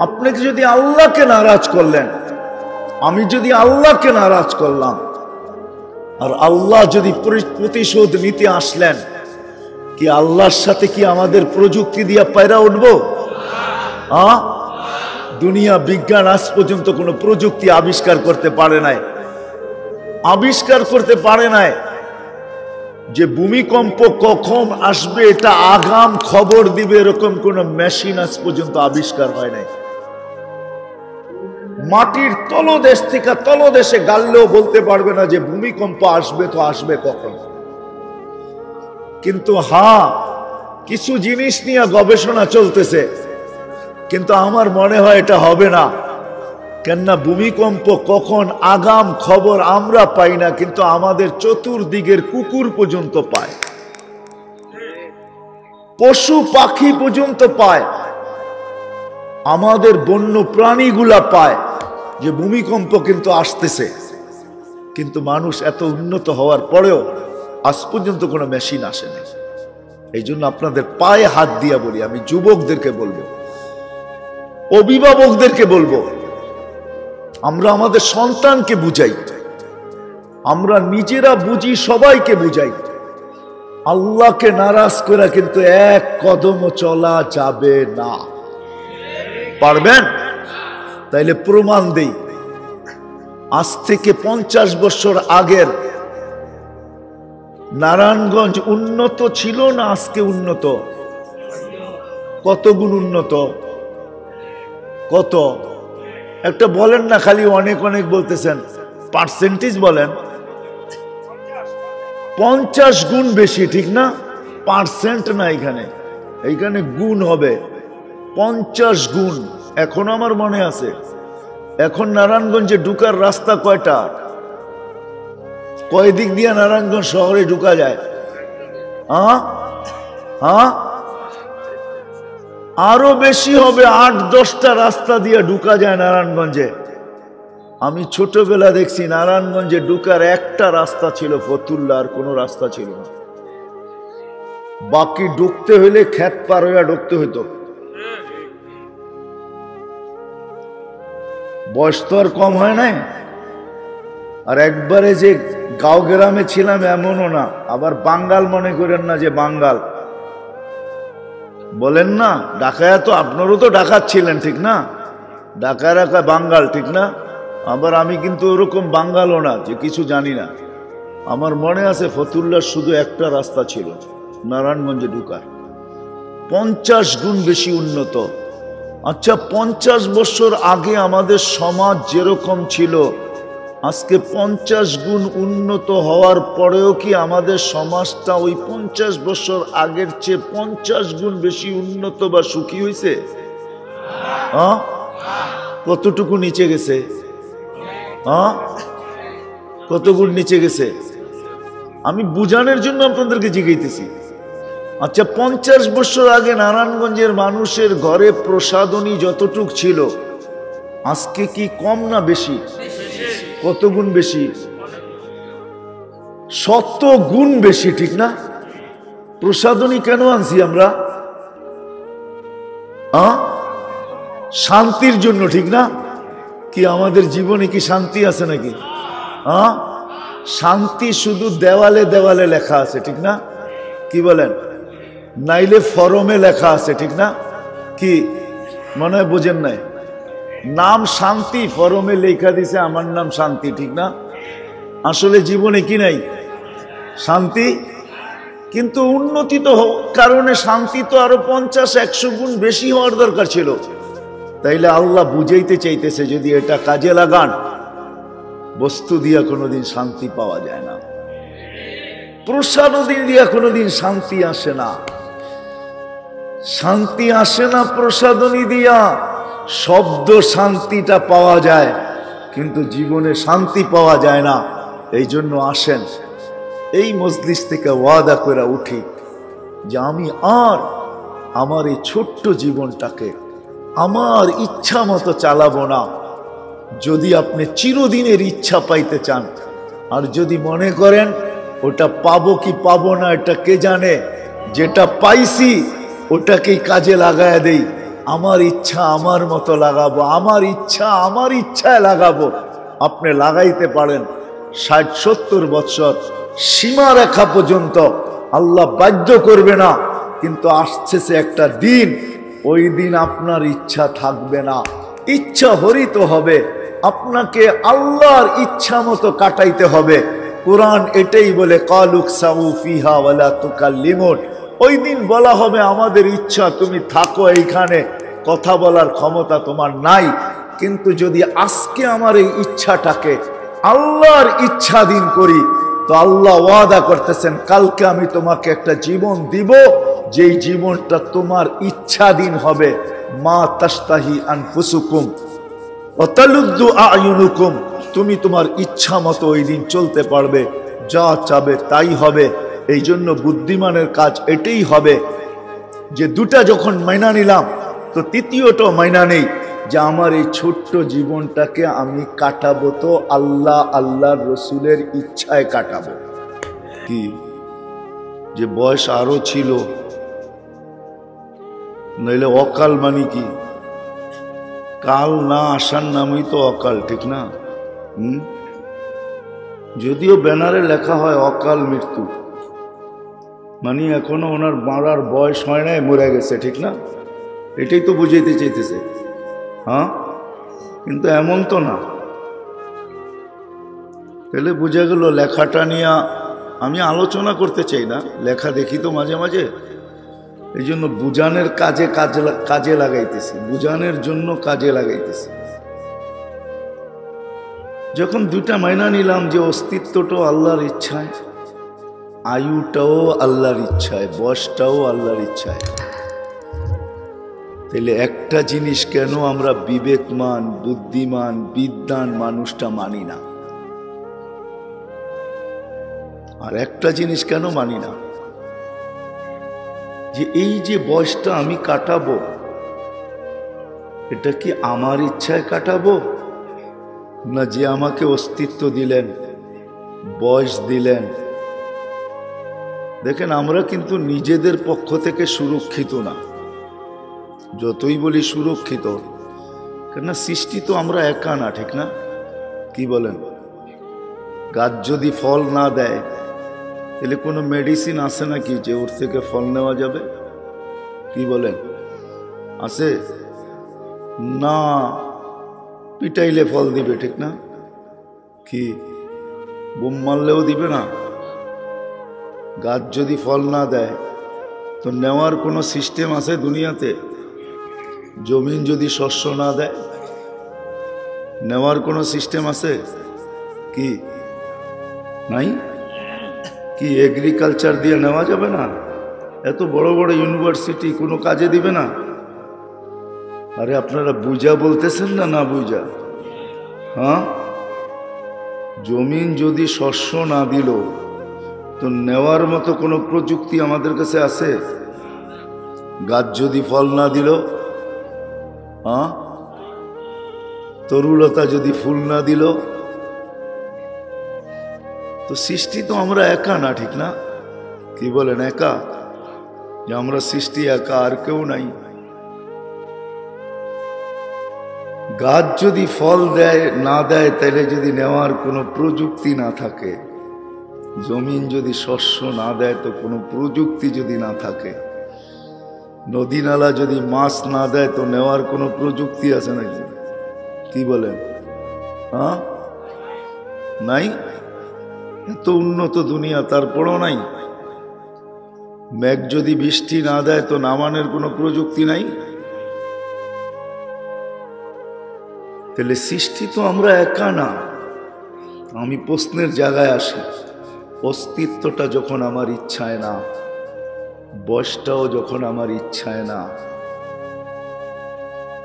আপনি যদি আল্লাহকে নারাজ করলেন, আমি যদি আল্লাহকে নারাজ করলাম, আর আল্লাহ যদি প্রতিশোধ নিতে আসলেন, কি আল্লাহর সাথে কি আমাদের প্রযুক্তি দিয়া পায়রা উঠবো? দুনিয়া বিজ্ঞান আজ পর্যন্ত কোনো প্রযুক্তি আবিষ্কার করতে পারে নাই, যে ভূমিকম্প কখন আসবে এটা আগাম খবর দিবে, এরকম কোন মেশিন আজ পর্যন্ত আবিষ্কার হয় নাই। মাটির তলদেশ থেকে তলদেশে গাললেও বলতে পারবে না যে ভূমিকম্প আসবে তো আসবে কখন। কিন্তু হ্যাঁ, কিছু জিনিস নিয়ে গবেষণা চলতেছে, কিন্তু আমার মনে হয় এটা হবে না। কেননা ভূমিকম্প কখন আগাম খবর আমরা পাই না, কিন্তু আমাদের চতুর্দিকের কুকুর পর্যন্ত পায়, পশু পাখি পর্যন্ত পায়, আমাদের বন্য প্রাণীগুলা পায় যে ভূমিকম্প কিন্তু আসতেছে। কিন্তু মানুষ এত উন্নত হওয়ার পরেও আজ পর্যন্ত কোনো মেশিন আসেনি। এই জন্য আপনাদের পায়ে হাত দিয়া বলি, আমি যুবকদেরকে বলবো, অভিভাবকদেরকে বলবো, আমরা আমাদের সন্তানকে বুঝাই, আমরা নিজেরা বুঝি, সবাইকে বুঝাই, আল্লাহকে নারাজ করে কিন্তু এক কদমও চলা যাবে না। পারবেন? তাইলে প্রমাণ দেই। আজ থেকে 50 বছর আগের নারায়ণগঞ্জ উন্নত ছিল না আজকে উন্নত? কত গুণ উন্নত? কত? একটা বলেন না, খালি অনেক অনেক বলতেছেন, পার্সেন্টেজ বলেন। 50 গুণ বেশি, ঠিক না? পার্সেন্ট না, এইখানে গুণ হবে 50 গুণ। এখন আমার মনে আছে, এখন নারায়ণগঞ্জে ঢুকার রাস্তা কয়টা? কয় দিক দিয়ে নারায়ণগঞ্জ শহরে ঢুকা যায়? আরো বেশি হবে, 8-10টা রাস্তা দিয়ে ঢুকা যায় নারায়ণগঞ্জে। আমি ছোটবেলা দেখছি নারায়ণগঞ্জে ঢুকার একটা রাস্তা ছিল, ফতুল্লা, আর কোনো রাস্তা ছিল না। বাকি ঢুকতে হইলে ক্ষেত পার হইয়া ঢুকতে হইতো। বয়স তো আর কম হয় নাই। আর একবারে যে গাঁও গ্রামে ছিলাম এমনও না, আবার বাঙ্গাল মনে করেন না যে বাঙ্গাল বলেন না। ঢাকায় তো আপনারও তো ডাকাত ছিলেন, ঠিক না? ঢাকায় রাখা বাঙ্গাল, ঠিক না? আবার আমি কিন্তু ওরকম বাঙ্গালও না যে কিছু জানি না। আমার মনে আছে ফতুল্লার শুধু একটা রাস্তা ছিল নারায়ণগঞ্জে ঢুকার, 50 গুণ বেশি উন্নত। আচ্ছা, 50 বছর আগে আমাদের সমাজ যেরকম ছিল, আজকে 50 গুণ উন্নত হওয়ার পরেও কি আমাদের সমাজটা ওই 50 বছর আগের চেয়ে 50 গুণ বেশি উন্নত বা সুখী হয়েছে? কতটুকু নিচে গেছে? কত গুণ নিচে গেছে? আমি বুঝানোর জন্য আপনাদেরকে জিজ্ঞাসিতেছি। আচ্ছা, 50 বছর আগে নারায়ণগঞ্জের মানুষের ঘরে প্রসাদনী যতটুক ছিল, আজকে কি কম না বেশি? কত গুণ বেশি? 100 গুণ বেশি, ঠিক না? প্রসাদনী কেন আনছি আমরা? শান্তির জন্য, ঠিক না? কি আমাদের জীবনে কি শান্তি আছে নাকি? শান্তি শুধু দেওয়ালে দেওয়ালে লেখা আছে, ঠিক না? কি বলেন? নাইলে ফরমে লেখা আছে, ঠিক না? কি মনে হয় বোঝেন নাই? নাম শান্তি, ফরমে লেখা দিছে আমার নাম শান্তি, ঠিক না? আসলে জীবনে কি নাই? শান্তি। কিন্তু উন্নতি তো কারণে শান্তি তো আরো 50-100 গুণ বেশি হওয়ার দরকার ছিল। তাইলে আল্লাহ বুঝাইতে চাইতেছে, যদি এটা কাজে লাগান, বস্তু দিয়া কোনোদিন শান্তি পাওয়া যায় না, প্রসাদনী দিয়া কোনোদিন শান্তি আসে না। শান্তি আসে না প্রসাদনী দিয়া, শব্দ শান্তিটা পাওয়া যায়, কিন্তু জীবনে শান্তি পাওয়া যায় না। এই জন্য আসেন, এই মজলিস থেকে ওয়াদা করে উঠি যে আমি আর আমার এই ছোট্ট জীবনটাকে আমার ইচ্ছা মতো চালাবো না। যদি আপনি চিরদিনের ইচ্ছা পাইতে চান, আর যদি মনে করেন ওটা পাবো কি পাবো না এটা কে জানে, যেটা পাইছি ওটাকেই কাজে লাগায় দেই, আমার ইচ্ছা আমার মতো লাগাবো, আমার ইচ্ছা আমার ইচ্ছায় লাগাবো। আপনি লাগাইতে পারেন 60-70 বছর, সীমারেখা পর্যন্ত আল্লাহ বাধ্য করবে না। কিন্তু আসছে একটা দিন, ওই দিন আপনার ইচ্ছা থাকবে না, ইচ্ছা হরিত হবে, আপনাকে আল্লাহর ইচ্ছা মতো কাটাইতে হবে। কুরআন এটাই বলে, কালুক সাউ ফিহা ওয়ালা তুকাল্লিমুন। ওই দিন বলা হবে আমাদের ইচ্ছা, তুমি থাকো এইখানে, কথা বলার ক্ষমতা তোমার নাই। কিন্তু যদি আজকে আমার এই ইচ্ছাটাকে আল্লাহর ইচ্ছাধীন করি, তো আল্লাহ ওয়াদা করতেছেন কালকে আমি তোমাকে একটা জীবন দিব, যেই জীবনটা তোমার ইচ্ছাধীন হবে। মা তাশতাহি আনফুসুকুম ওয়া তালুদ্দু আ'য়ুনুকুম, তুমি তোমার ইচ্ছা মতো ওই দিন চলতে পারবে, যা চাবে তাই হবে। এই জন্য বুদ্ধিমানের কাজ এটাই হবে যে দুটা যখন মাইনা নিলাম, তো তৃতীয়টা মাইনা নেই যে আমার এই ছোট্ট জীবনটাকে আমি কাটাবো তো আল্লাহর রসুলের ইচ্ছায় কাটাবো। কি যে বয়স আরো ছিল, নইলে অকাল মানে কি? কাল না আসার নামই তো অকাল, ঠিক না? যদিও ব্যানারে লেখা হয় অকাল মৃত্যু, মানে এখনো ওনার মারার বয়স হয় নাই, মরে গেছে, ঠিক না? এটাই তো বুঝাইতে চাইতেছে। হ্যাঁ, কিন্তু এমন তো না। তাহলে বোঝা গেল লেখাটা নিয়ে আমি আলোচনা করতে চাই না, লেখা দেখি তো মাঝে মাঝে, এই জন্য বুঝানোর কাজে লাগাইতেছি, বুঝানোর জন্য কাজে লাগাইতেছি। যখন দুটা মাইনা নিলাম যে অস্তিত্বটাও আল্লাহর ইচ্ছায়, আয়ুটাও আল্লাহর ইচ্ছায়, বয়সটাও আল্লাহর ইচ্ছায়, তাহলে একটা জিনিস কেন আমরা বিবেকমান, বুদ্ধিমান, বিদ্বান মানুষটা মানি না? আর একটা জিনিস কেন মানি না? যে এই যে বয়সটা আমি কাটাবো, এটা কি আমার ইচ্ছায় কাটাবো, না যে আমাকে অস্তিত্ব দিলেন, বয়স দিলেন? দেখেন, আমরা কিন্তু নিজেদের পক্ষ থেকে সুরক্ষিত না, যতই বলি সুরক্ষিত, কেননা সৃষ্টি তো আমরা একা না, ঠিক না? কি বলেন? গাছ যদি ফল না দেয়, তাহলে কোনো মেডিসিন আছে নাকি যে ওর থেকে ফল নেওয়া যাবে? কি বলেন? আছে না? পিটাইলে ফল দিবে, ঠিক না? কি বোম মারলেও দিবে না? গাছ যদি ফল না দেয়, তো নেওয়ার কোনো সিস্টেম আছে দুনিয়াতে? জমিন যদি শস্য না দেয়, নেওয়ার কোনো সিস্টেম আছে কি? নাই। কি এগ্রিকালচার দিয়ে নেওয়া যাবে না? এত বড় বড় ইউনিভার্সিটি কোনো কাজে দিবে না? আরে আপনারা বুঝা বলতেছেন না, না বুঝা? হ্যাঁ, জমিন যদি শস্য না দিল, তো নেওয়ার মতো কোনো প্রযুক্তি আমাদের কাছে আছে? গাছ যদি ফল না দিল, হ্যাঁ, তরুলতা যদি ফুল না দিল, তো সৃষ্টি তো আমরা একা না, ঠিক না? কি বলেন? একা? যে আমরা সৃষ্টি একা, আর কেউ নাই। গাছ যদি ফল দেয় না দেয়, তাহলে যদি নেওয়ার কোনো প্রযুক্তি না থাকে, জমিন যদি শস্য না দেয়, তো কোনো প্রযুক্তি যদি না থাকে, নদী নালা যদি মাছ না দেয়, তো নেওয়ার কোনো প্রযুক্তি আছে নাকি? কি বলেন? হ্যাঁ, নাই। এত উন্নত দুনিয়া, তারপরও নাই। মেঘ যদি বৃষ্টি না দেয়, তো নামানোর কোনো প্রযুক্তি নাই। তাহলে সৃষ্টি তো আমরা একা না। আমি প্রশ্নের জায়গায় আসি, অস্তিত্বটা যখন আমার ইচ্ছায় না, বয়সটাও যখন আমার ইচ্ছায় না,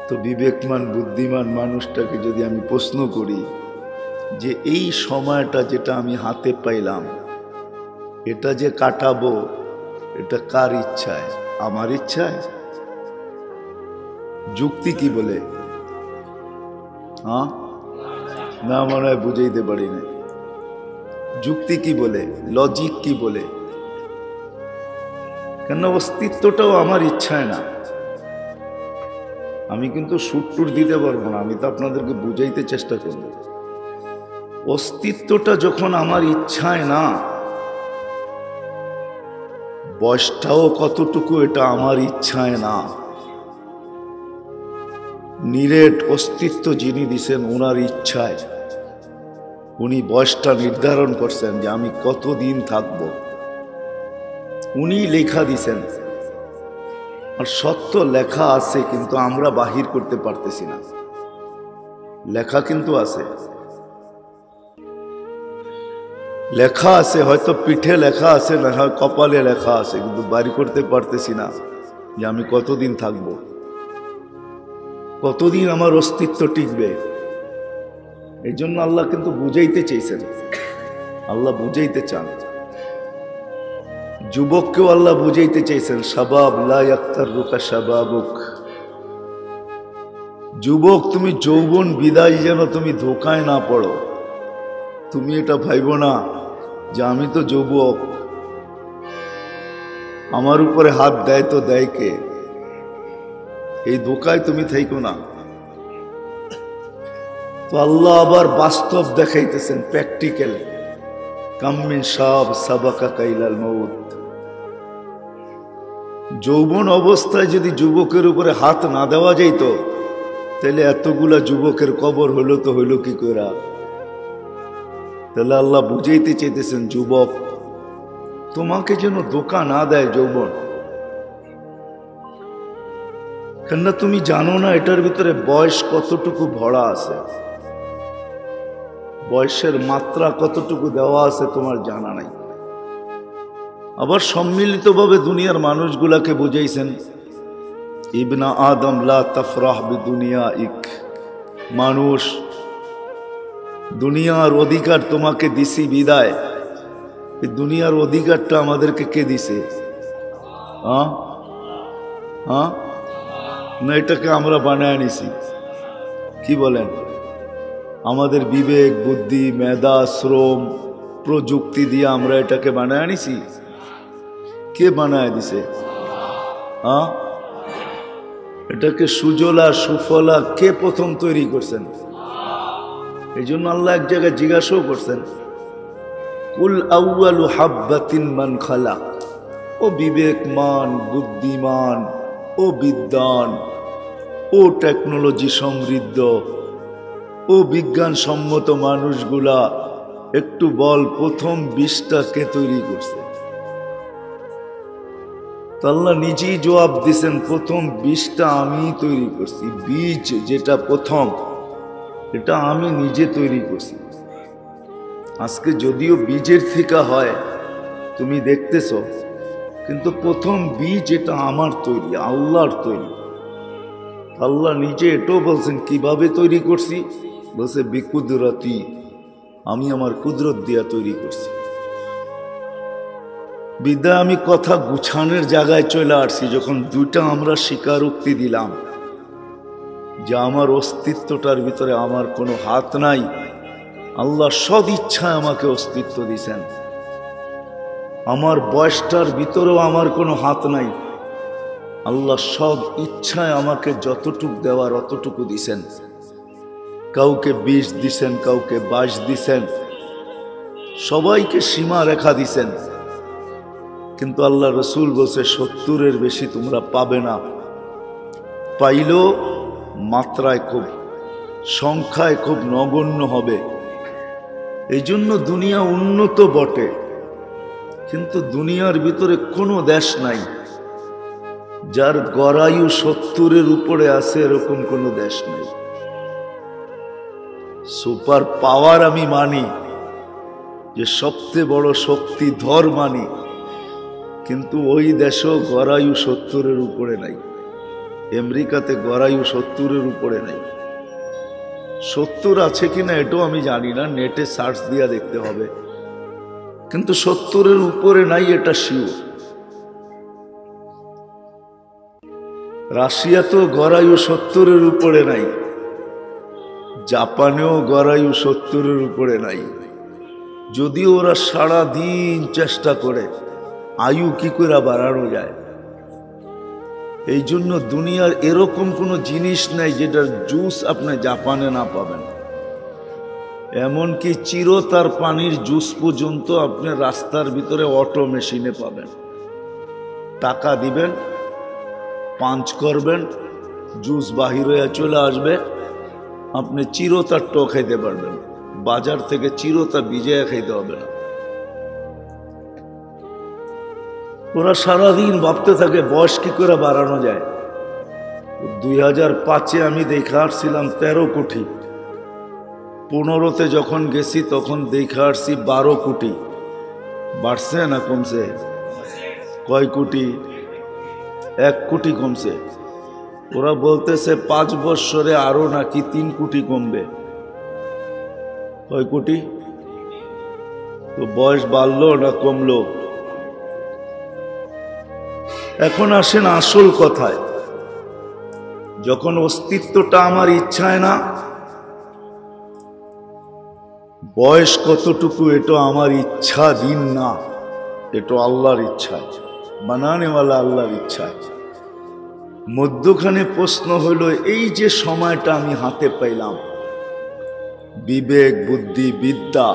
তো বিবেকমান বুদ্ধিমান মানুষটাকে যদি আমি প্রশ্ন করি যে এই সময়টা যেটা আমি হাতে পাইলাম, এটা যে কাটাবো, এটা কার ইচ্ছায়? আমার ইচ্ছায়? যুক্তি কি বলে? হ্যাঁ, না মনে হয় বুঝাইতে পারি না। যুক্তি কি বলে? লজিক কি বলে? কেন অস্তিত্বটাও আমার ইচ্ছায় না। আমি কিন্তু সুট্টুর দিতে পারবো না, আমি তো আপনাদেরকে বুঝাইতে চেষ্টা করব। অস্তিত্বটা যখন আমার ইচ্ছায় না, বয়সটাও কতটুকু এটা আমার ইচ্ছায় না। নিরেট অস্তিত্ব যিনি দিছেন ওনার ইচ্ছায়, উনি বয়সটা নির্ধারণ করছেন যে আমি কতদিন থাকব, উনি লেখা দিছেন। আর সত্য লেখা আছে, কিন্তু আমরা বাহির করতে পারতেছি না। লেখা কিন্তু আছে, লেখা আছে, হয়তো পিঠে লেখা আছে, না হয় কপালে লেখা আছে, কিন্তু বাড়ি করতে পারতেছি না যে আমি কতদিন থাকব, কতদিন আমার অস্তিত্ব টিকবে। এই জন্য আল্লাহ কিন্তু বুঝাইতে চেয়েছেন, আল্লাহ বুঝাইতে চান, যুবককেও আল্লাহ বুঝাইতে চেয়েছেন, শাবাব লা ইয়াক্তাররুকা শাবাবুক, যুবক তুমি যৌবন বিদায় যেন তুমি ধোকায় না পড়ো। তুমি এটা ভাইবো না যে আমি তো যুবক, আমার উপরে হাত দেয় তো দেয় কে, এই ধোকায় তুমি থাইকো না। তো আল্লাহ আবার বাস্তব দেখাইতেছেন, প্র্যাকটিক্যাল, কাম মিন শাব সাবাকা কাইলাল মউত। যৌবন অবস্থায় যদি যুবকের উপরে হাত না দেওয়া যাইত, তাহলে এতগুলা যুবকের কবর হইল তো হইল কি কইরা? তাহলে আল্লাহ বুঝাইতে চাইতেছেন, যুবক তোমাকে যেন ধোঁকা না দেয় যৌবন। কেননা তুমি জানো না এটার ভিতরে বয়স কতটুকু ভরা আছে, বয়সের মাত্রা কতটুকু দেওয়া আছে তোমার জানা নাই। আবার সম্মিলিতভাবে দুনিয়ার মানুষগুলাকে বুঝাইছেন, ইবনা আদম লা তাফরাহ বিদুনিয়াইক, মানুষ দুনিয়ার অধিকার তোমাকে দিছি বিদায়, এই দুনিয়ার অধিকারটা আমাদেরকে কে দিছে? হ্যাঁ হ্যাঁ, না এটাকে আমরা বানায় নিছি? কি বলেন? আমাদের বিবেক, বুদ্ধি, মেধা, শ্রম, প্রযুক্তি দিয়ে আমরা এটাকে বানায় নিছি? কে বানায় দিছে? হ্যাঁ, এটাকে সুজলা সুফলা কে প্রথম তৈরি করছেন? এই জন্য আল্লাহ এক জায়গায় জিজ্ঞাসাও করছেন, কুল আউয়ালু হাব্বাতিন মান খালাক, ও বিবেকমান, বুদ্ধিমান, ও বিদ্বান, ও টেকনোলজি সমৃদ্ধ, ও বিজ্ঞান সম্মত মানুষগুলা, একটু বল প্রথম বীজটা কে তৈরি করছে? আল্লাহ নিজেই জবাব দিছেন, প্রথম বীজটা আমি তৈরি করছি। বীজ যেটা প্রথম, এটা আমি নিজে তৈরি করছি। আজকে যদিও বীজের থেকে হয় তুমি দেখতেছ, কিন্তু প্রথম বীজ এটা আমার তৈরি, আল্লাহর তৈরি। আল্লাহ নিজে এটাও বলছেন কিভাবে তৈরি করছি, বলছে বিকুদরতি, আমি আমার কুদরত দিয়া তৈরি করছি। বিদ্যা আমি কথা গুছানোর জায়গায় চলে আসছি, যখন দুইটা আমরা স্বীকারোক্তি দিলাম যে আমার অস্তিত্বটার ভিতরে আমার কোনো হাত নাই, আল্লাহ সদ ইচ্ছায় আমাকে অস্তিত্ব দিছেন। আমার বয়সটার ভিতরেও আমার কোনো হাত নাই, আল্লাহ সব ইচ্ছায় আমাকে যতটুক দেওয়ার অতটুকু দিছেন। কাউকে 20 দিছেন, কাউকে 22 দিছেন, সবাইকে সীমা রেখা দিছেন। কিন্তু আল্লাহ রসুল বলছে 70-এর বেশি তোমরা পাবে না, পাইলেও মাত্রায় খুব, সংখ্যায় খুব নগণ্য হবে। এই জন্য দুনিয়া উন্নত বটে, কিন্তু দুনিয়ার ভিতরে কোনো দেশ নাই যার গড়ায়ু 70-এর উপরে আছে, এরকম কোনো দেশ নাই। সুপার পাওয়ার আমি মানি, যে সবচেয়ে বড় শক্তিধর মানি, কিন্তু ওই দেশও গড়ায়ু 70-এর উপরে নাই। আমেরিকাতে গড়ায়ু 70-এর উপরে নাই। 70 আছে কিনা এটাও আমি জানি না, নেটে সার্চ দিয়া দেখতে হবে, কিন্তু 70-এর উপরে নাই এটা শিওর। রাশিয়াতেও গড়ায়ু 70-এর উপরে নাই, জাপানেও গড়ায়ু 70-এর উপরে নাই। যদিও ওরা সারাদিন চেষ্টা করে আয়ু কি করে বাড়ানো যায়। এই জন্য দুনিয়ার এরকম কোনো জিনিস নাই যেটার জুস আপনি জাপানে না পাবেন। এমনকি চিরতার পানির জুস পর্যন্ত আপনি রাস্তার ভিতরে অটো মেশিনে পাবেন। টাকা দিবেন, পাঞ্চ করবেন, জুস বাহির হয়ে চলে আসবে, আপনি চিরতার টো খাইতে পারবেন। বাজার থেকে চিরতা ভিজিয়ে খাইতে হবে না। ওরা সারাদিন ভাবতে থাকে বয়স কি করে বাড়ানো যায়। 2005-এ আমি দেখে আসছিলাম 13 কোটি, 15তে যখন গেছি তখন দেখে আসছি 12 কোটি। বাড়ছে না কমছে? কয় কোটি? 1 কোটি কমছে। ওরা বলতেছে 5 বছরে আরো নাকি 3 কোটি কমবে। কয় কোটি? তো বয়স বাড়লো না কমলো? এখন আসেন আসল কথায়। যখন অস্তিত্বটা আমার ইচ্ছায় না, বয়স কতটুকু এটা আমার ইচ্ছাধীন না, এটা আল্লাহর ইচ্ছায়, বানানেওয়ালা আল্লাহর ইচ্ছায়। মধ্যখানে প্রশ্ন হলো, এই যে সময়টা আমি হাতে পাইলাম, বিবেক, বুদ্ধি, বিদ্যা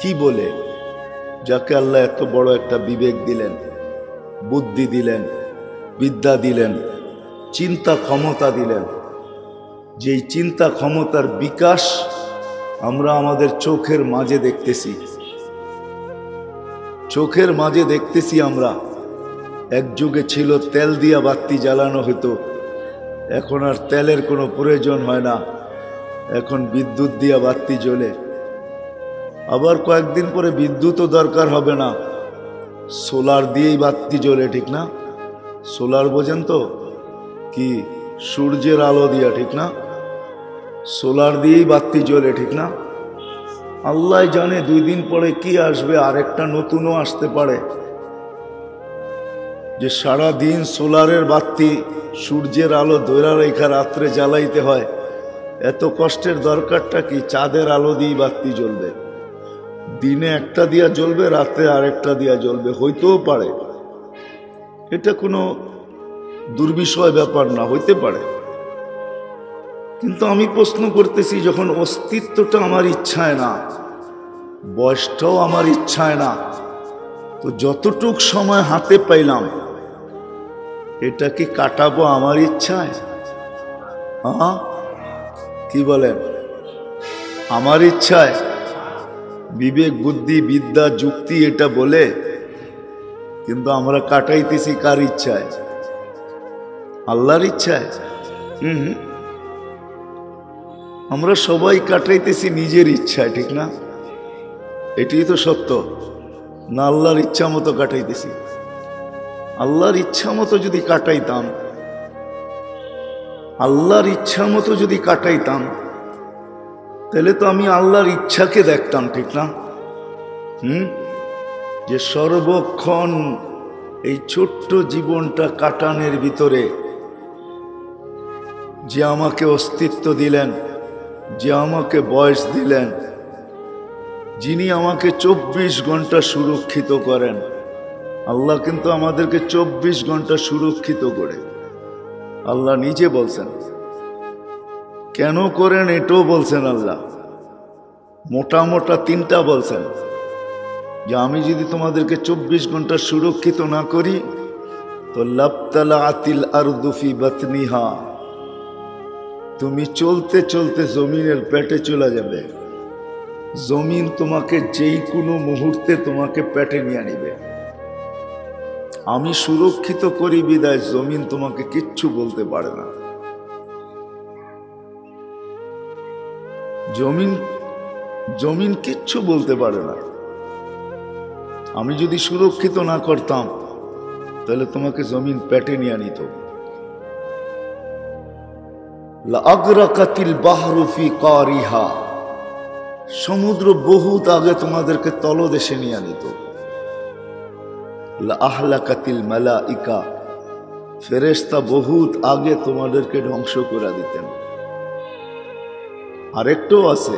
কি বলে, যাকে আল্লাহ এত বড় একটা বিবেক দিলেন, বুদ্ধি দিলেন, বিদ্যা দিলেন, চিন্তা ক্ষমতা দিলেন, যেই চিন্তা ক্ষমতার বিকাশ আমরা আমাদের চোখের মাঝে দেখতেছি। চোখের মাঝে দেখতেছি আমরা। এক যুগে ছিল তেল দিয়া বাতি জ্বালানো হতো, এখন আর তেলের কোনো প্রয়োজন হয় না, এখন বিদ্যুৎ দিয়া বাতি জ্বলে। আবার কয়েকদিন পরে বিদ্যুৎও দরকার হবে না, সোলার দিয়েই বাতি জ্বলে, ঠিক না? সোলার বোঝেন তো কি? সূর্যের আলো দিয়া, ঠিক না? সোলার দিয়েই বাতি জ্বলে, ঠিক না? আল্লাহ জানে 2 দিন পরে কি আসবে, আরেকটা নতুনও আসতে পারে। যে সারা দিন সোলারের বাতি, সূর্যের আলো দৈরা রেখা রাত্রে জ্বালাইতে হয়, এত কষ্টের দরকারটা কি? চাঁদের আলো দিয়ে বাতি জ্বলবে, দিনে একটা দিয়া জ্বলবে, রাতে আরেকটা দিয়া জ্বলবে, হইতেও পারে। এটা কোনো দুর্বিষয় ব্যাপার না, হইতে পারে। কিন্তু আমি প্রশ্ন করতেছি, যখন অস্তিত্বটা আমার ইচ্ছায় না, বয়সটাও আমার ইচ্ছায় না, তো যতটুক সময় হাতে পাইলাম এটা কি কাটাবো আমার ইচ্ছায়? কি বলেন? আমার ইচ্ছায়? বিবেক, বুদ্ধি, বিদ্যা, যুক্তি এটা বলে, কিন্তু আমরা কাটাইতেছি কার ইচ্ছায়? আল্লাহর ইচ্ছায়। আমরা সবাই কাটাইতেছি নিজের ইচ্ছায়, ঠিক না? এটাই তো সত্য না? আল্লাহর ইচ্ছা মতো কাটাইতেছি। আল্লাহর ইচ্ছা মতো যদি কাটাইতাম, আল্লাহর ইচ্ছা মতো যদি কাটাইতাম, তাহলে তো আমি আল্লাহর ইচ্ছাকে দেখতাম, ঠিক না? যে সর্বক্ষণ এই ছোট্ট জীবনটা কাটানোর ভিতরে যে আমাকে অস্তিত্ব দিলেন, যে আমাকে বয়স দিলেন, যিনি আমাকে 24 ঘন্টা সুরক্ষিত করেন, আল্লাহ কিন্তু আমাদেরকে 24 ঘন্টা সুরক্ষিত করে। আল্লাহ নিজে বলছেন, কেন করেন এটাও বলছেন আল্লাহ। মোটা মোটা 3টা বলছেন, যে আমি যদি তোমাদেরকে 24 ঘন্টা সুরক্ষিত না করি তো লাবতালাআতিল আরদু ফি বাতনিহা, তুমি চলতে চলতে জমিনের পেটে চলে যাবে। জমিন তোমাকে যেই কোনো মুহূর্তে তোমাকে পেটে নিয়ে নিবে। আমি সুরক্ষিত করি বিদায় জমিন তোমাকে কিচ্ছু বলতে পারে না। জমিন কিচ্ছু বলতে পারে না। আমি যদি সুরক্ষিত না করতাম তাহলে তোমাকে জমিন পেটে নিয়ে নিত। লাআগরাকাতিল বাহরু ফি কারিহা, সমুদ্র বহুত আগে তোমাদেরকে তলদেশে নিয়ে নিত। লাআহলাকাতিল মালাইকা, ফেরেশতা বহুত আগে তোমাদেরকে ধ্বংস করে দিতেন। আরেকটাও আছে,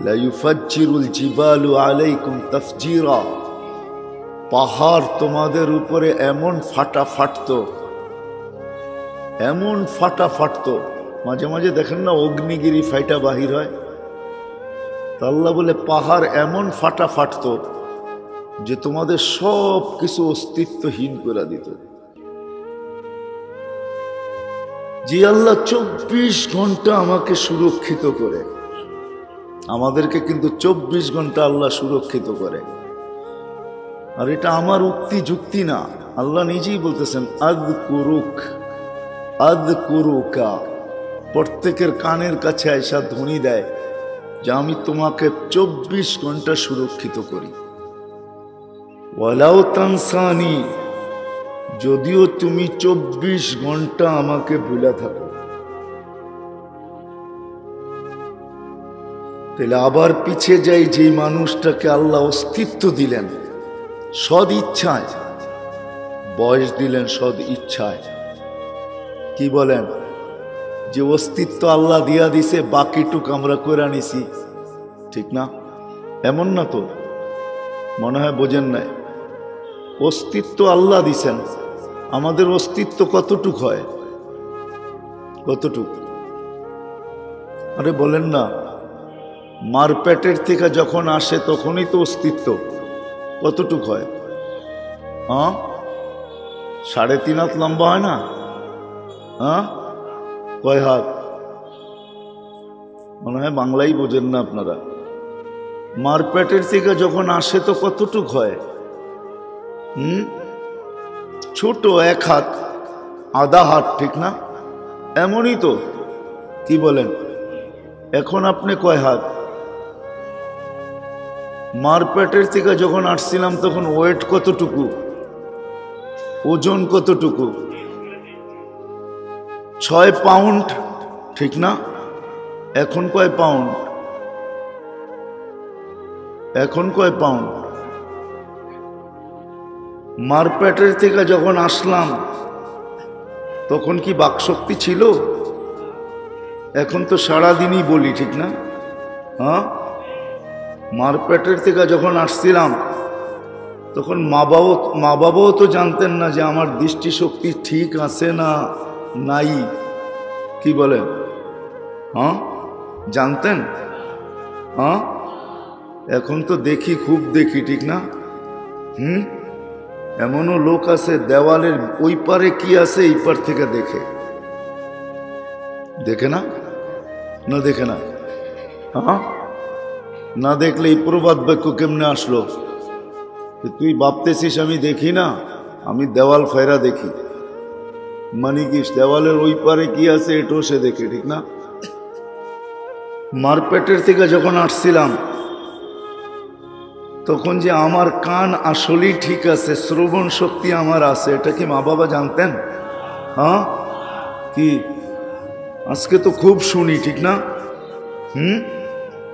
লা ইউফাজ্জিরুল জিবালু আলাইকুম তাফজিরা, পাহাড় তোমাদের উপরে এমন ফাটা ফাটতো, এমন ফাটা ফাটতো। মাঝে মাঝে দেখেন না অগ্নিগিরি ফাইটা বাহির হয়, তা আল্লাহ বলে পাহাড় এমন ফাটা ফাটতো যে তোমাদের সব কিছু অস্তিত্বহীন করে দিত। যে আল্লাহ 24 ঘন্টা আমাকে সুরক্ষিত করে, আমাদেরকে কিন্তু 24 ঘন্টা আল্লাহ সুরক্ষিত করে। আর এটা আমার উক্তি যুক্তি না, আল্লাহ নিজেই বলতেছেন আযকুরুকা, প্রত্যেকের কানের কাছে আয়সা ধ্বনি দেয় যে আমি তোমাকে 24 ঘন্টা সুরক্ষিত করি। ওয়ালাউ তানসানি, যদিও তুমি 24 ঘন্টা আমাকে ভুলে থাকো। তাহলে আবার পিছিয়ে যাই, যে মানুষটাকে আল্লাহ অস্তিত্ব দিলেন সদ ইচ্ছায়, বয়স দিলেন সদ ইচ্ছায়, কি বলেন, যে অস্তিত্ব আল্লাহ দিয়া দিছে, বাকিটুক আমরা করে নিছি, ঠিক না? এমন না তো, মনে হয় বোঝেন নাই। অস্তিত্ব আল্লাহ দিছেন, আমাদের অস্তিত্ব কতটুক হয়? কতটুক? আরে বলেন না, মার পেটের থেকে যখন আসে তখনই তো অস্তিত্ব, কতটুক হয়? হ্যাঁ, 3.5 হাত লম্বা হয় না? হ্যাঁ, কয় হাত? মনে হয় বাংলাই বোঝেন না আপনারা। মার পেটের থেকে যখন আসে তো কতটুক হয়? ছোট 1 হাত, আধা হাত, ঠিক না? এমনই তো, কি বলেন? এখন আপনি কয় হাত? মার পেটের থেকে যখন আসছিলাম তখন ওয়েট কতটুকু, ওজন কতটুকু? 6 পাউন্ড, ঠিক না? এখন কয় পাউন্ড? এখন কয় পাউন্ড? মার পেটের থেকে যখন আসলাম তখন কি বাকশক্তি ছিল? এখন তো সারাদিনই বলি, ঠিক না? হ্যাঁ, মার পেটের থেকে যখন আসছিলাম তখন মা বাবাও তো জানতেন না যে আমার দৃষ্টিশক্তি ঠিক আছে না নাই, কি বলেন? হ্যাঁ, জানতেন? হ্যাঁ, এখন তো দেখি, খুব দেখি, ঠিক না? এমনও লোক আছে দেওয়ালের ওই পারে কি আছে এই পার থেকে দেখে, দেখে না? না দেখে না? হ্যাঁ, না দেখলে এই প্রবাদ বাক্য কেমনে আসলো? তুই ভাবতেছিস আমি দেখি না, আমি দেওয়াল ফেরা দেখি, মানে কি দেওয়ালের ওই পারে কি আছে এটাও সে দেখে, ঠিক না? মার পেটের থেকে যখন আসছিলাম তখন যে আমার কান আসলেই ঠিক আছে, শ্রবণ শক্তি আমার আছে, এটা কি মা বাবা জানতেন? হ্যাঁ, কি আজকে তো খুব শুনি, ঠিক না?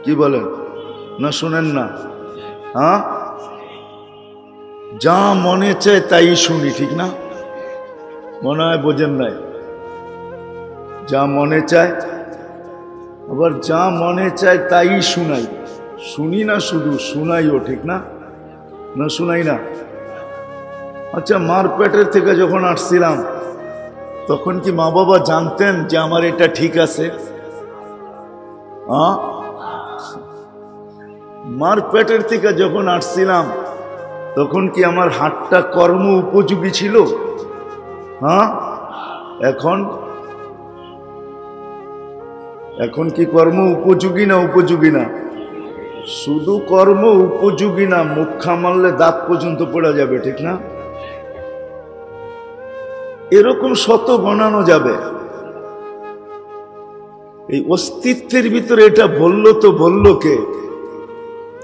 কি বলেন? না শুনেন না? হ্যাঁ, যা মনে চায় তাই শুনি, ঠিক না? মনে হয় বোঝেন নাই। যা মনে চায়, আবার যা মনে চায় তাই শুনাই, শুনি না শুধু শুনাইও, ঠিক না? না শুনাই না? আচ্ছা, মার পেটের থেকে যখন আসছিলাম তখন কি মা বাবা জানতেন যে আমার এটা ঠিক আছে? মার পেটের থেকে যখন আসছিলাম তখন কি আমার হাতটা কর্ম উপযোগী ছিল? হ্যাঁ, এখন এখন কি কর্ম উপযোগী না? উপযোগী না? শুধু কর্ম উপযোগী না, মুখা মারলে দাঁত পর্যন্ত পড়া যাবে, ঠিক না? এরকম শত গণানো যাবে। এই অস্তিত্বের ভিতরে এটা বললো তো বললো কে?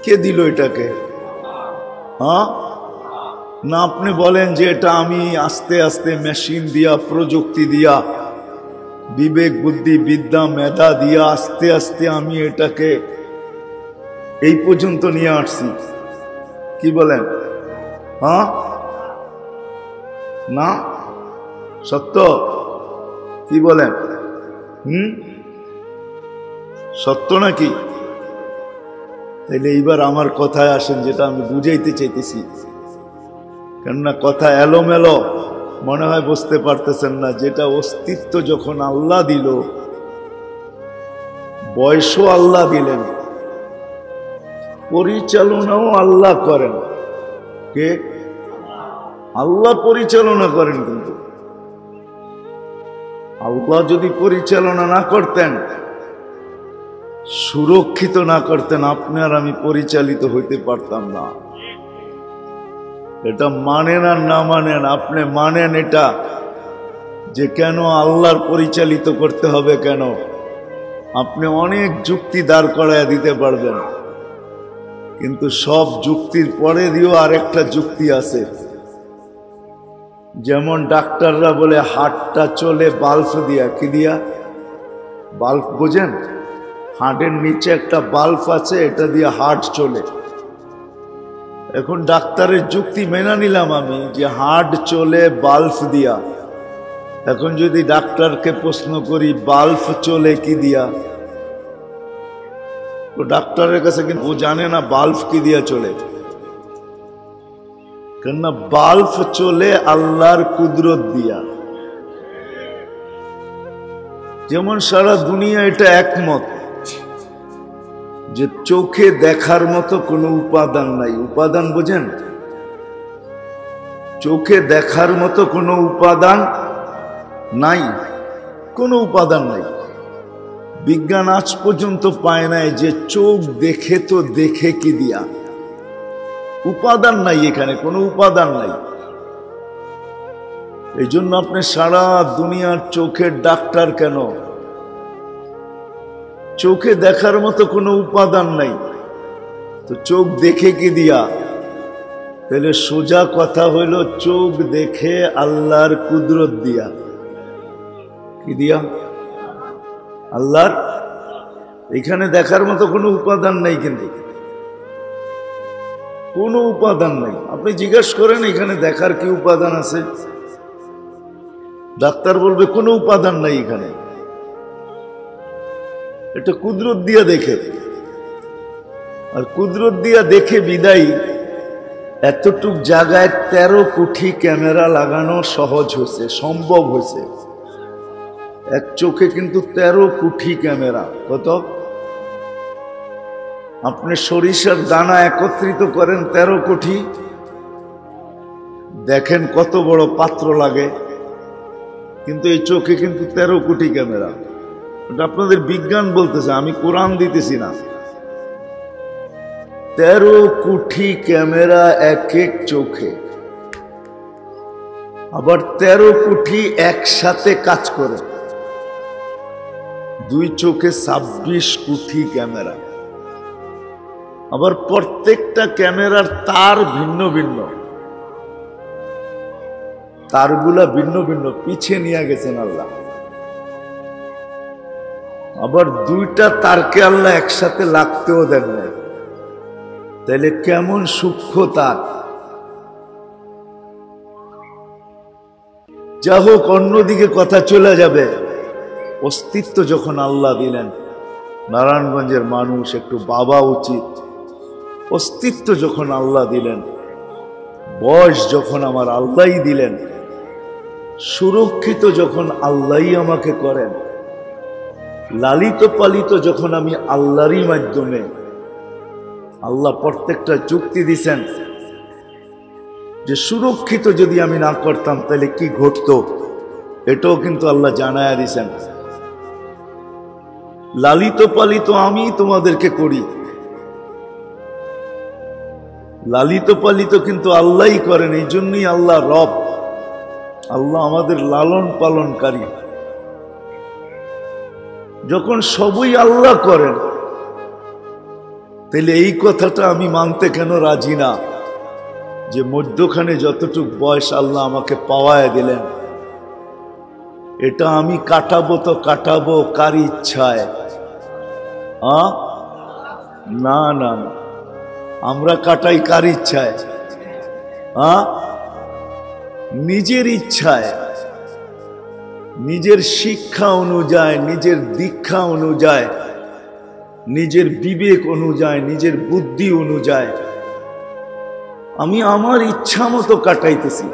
কে দিল এটাকে? হ্যাঁ, না আপনি বলেন যে এটা আমি আস্তে আস্তে মেশিন দিয়া, প্রযুক্তি দিয়া, বিবেক বুদ্ধি বিদ্যা মেধা দিয়া আস্তে আস্তে আমি এটাকে এই পর্যন্ত নিয়ে আসছি, কি বলেন? হ্যাঁ না? সত্য? কি বলেন? সত্য নাকি? তাইলে এইবার আমার কথায় আসেন, যেটা আমি বুঝাইতে চাইতেছি, কেননা কথা এলোমেলো মনে হয় বুঝতে পারতেছেন না। যেটা অস্তিত্ব যখন আল্লাহ দিল, বয়সও আল্লাহ দিলেন, পরিচালনাও আল্লাহ করেন। কে? আল্লাহ পরিচালনা করেন। কিন্তু আল্লাহ যদি পরিচালনা না করতেন, সুরক্ষিত না করতেন, আপনি আর আমি পরিচালিত হইতে পারতাম না। এটা মানেন আর না মানেন, আপনি মানেন এটা, যে কেন আল্লাহর পরিচালিত করতে হবে, কেন আপনি অনেক যুক্তি দাঁড় করায় দিতে পারবেন, কিন্তু সব যুক্তির পরে দিয়েও আরেকটা যুক্তি আছে। যেমন ডাক্তাররা বলে হার্টটা চলে বাল্ব দিয়া, কি দিয়া? বাল্ব বোঝেন? হার্টের নিচে একটা বাল্ব আছে, এটা দিয়ে হার্ট চলে। এখন ডাক্তারের যুক্তি মেনে নিলাম আমি যে হার্ট চলে বাল্ব দিয়া। এখন যদি ডাক্তারকে প্রশ্ন করি বাল্ব চলে কি দিয়া, তো ডাক্তারের কাছে কিন্তু ও জানে না বাল্ব কি দিয়া চলে। কেননা বাল্ব চলে আল্লাহর কুদরত দিয়া। যেমন সারা দুনিয়া এটা একমত যে চোখে দেখার মতো কোনো উপাদান নাই। উপাদান বোঝেন? চোখে দেখার মতো কোনো উপাদান নাই, কোনো উপাদান নাই। বিজ্ঞান আজ পর্যন্ত পায় নাই যে চোখ দেখে তো দেখে কি দিয়া। উপাদান নাই, এখানে কোনো উপাদান নাই। এই জন্য আপনি সারা দুনিয়ার চোখের ডাক্তার কেন? চোখে দেখার মতো কোনো উপাদান নাই, তো চোখ দেখে কি দিয়া? তাহলে সোজা কথা হইল চোখ দেখে আল্লাহর কুদরত দিয়া। কি দিয়া? আল্লাহর। এখানে দেখার মতো কোনো উপাদান নাই, কিন্তু কোনো উপাদান নাই। আপনি জিজ্ঞেস করেন এখানে দেখার কি উপাদান আছে, ডাক্তার বলবে কোনো উপাদান নাই এখানে, এটা কুদরত দিয়া দেখে। আর কুদরত দিয়া দেখে বিদায়ী এতটুক জায়গায় 13 কোটি ক্যামেরা লাগানো সহজ হয়েছে, সম্ভব হয়েছে। এক চোখে কিন্তু 13 কোটি ক্যামেরা। কত? আপনি সরিষার দানা একত্রিত করেন 13 কোটি, দেখেন কত বড় পাত্র লাগে, কিন্তু এই চোখে কিন্তু 13 কোটি ক্যামেরা। এটা আপনাদের বিজ্ঞান বলতেছে, আমি কোরআন দিতেছি না। 13 কোটি ক্যামেরা এক এক চোখে, আবার 13 কোটি একসাথে কাজ করে। 2 চোখে 26 কোটি ক্যামেরা। আবার প্রত্যেকটা ক্যামেরার তার ভিন্ন ভিন্ন, তারগুলা ভিন্ন ভিন্ন, পিছিয়ে নিয়ে গেছেন আল্লাহ। আবার 2টা তারকে আল্লাহ একসাথে লাগতেও দেন না। তাহলে কেমন সূক্ষ্ম তার! যা হোক, অন্যদিকে কথা চলে যাবে। অস্তিত্ব যখন আল্লাহ দিলেন, নারায়ণগঞ্জের মানুষ একটু বাবা উচিত। অস্তিত্ব যখন আল্লাহ দিলেন, বয়স যখন আমার আল্লাহই দিলেন, সুরক্ষিত যখন আল্লাহই আমাকে করেন, লালিত পালিত যখন আমি আল্লাহরই মাধ্যমে, আল্লাহ প্রত্যেকটা যুক্তি দিছেন যে সুরক্ষিত যদি আমি না করতাম তাহলে কি ঘটতো, এটাও কিন্তু আল্লাহ জানায়া দিছেন। লালিত পালিত আমি তোমাদেরকে করি, লালিত পালিত কিন্তু আল্লাহই করেন। এই জন্যই আল্লাহ রব, আল্লাহ আমাদের লালন পালনকারী। যখন সবই আল্লাহ করেন, তাহলে এই কথাটা আমি মানতে কেন রাজি না যে মধ্যখানে যতটুক বয়স আল্লাহ আমাকে পাওয়ায় দিলেন, এটা আমি কাটাবো তো কাটাবো কার ইচ্ছায়? না না না, আমরা কাটাই কার ইচ্ছায়? নিজের ইচ্ছায়, নিজের শিক্ষা অনুযায়ী, নিজের দীক্ষা অনুযায়ী, নিজের বিবেক অনুযায়ী, নিজের বুদ্ধি অনুযায়ী আমি আমার ইচ্ছা মতো কাটাইতেছি।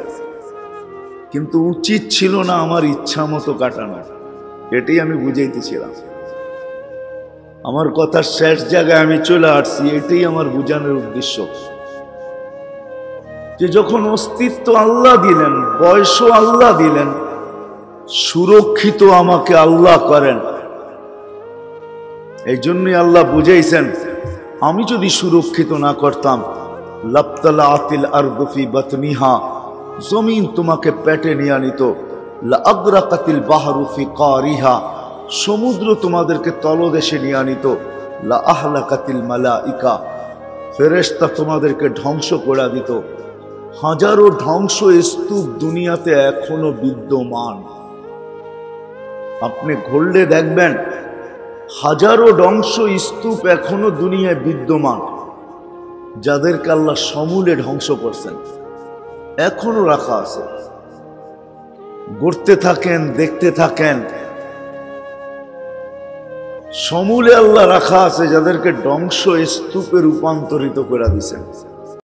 কিন্তু উচিত ছিল না আমার ইচ্ছা মতো কাটানো, এটাই আমি বুঝাইতেছিলাম। আমার কথার শেষ জায়গায় আমি চলে আসছি, এটাই আমার বুঝানোর উদ্দেশ্য। যে যখন অস্তিত্ব আল্লাহ দিলেন, বয়সও আল্লাহ দিলেন, সুরক্ষিত আমাকে আল্লাহ করেন, এই জন্যই আল্লাহ বুঝাইছেন আমি যদি সুরক্ষিত না করতাম, লাবতালাআতিল আরদু ফি বাতনিহা, জমিন তোমাকে পেটে নিয়ে নিত। লাআগরাকাতিল বাহরু ফি কারিহা, সমুদ্র তোমাদেরকে তলদেশে নিয়ে আনিত। লাআহলাকাতিল মালাইকা, ফেরেশতা তোমাদেরকে ধ্বংস করে দিত। হাজারো ধ্বংস স্তূপ দুনিয়াতে এখনো বিদ্যমান। আপনি ঘুরলে দেখবেন হাজারো ধ্বংস স্তূপ এখনো দুনিয়ায় বিদ্যমান, যাদেরকে আল্লাহ সমূলে ধ্বংস করছেন, এখনো রাখা আছে। গড়তে থাকেন, দেখতে থাকেন, সমূলে আল্লাহ রাখা আছে, যাদেরকে ধ্বংস স্তূপে রূপান্তরিত করে দিয়েছেন।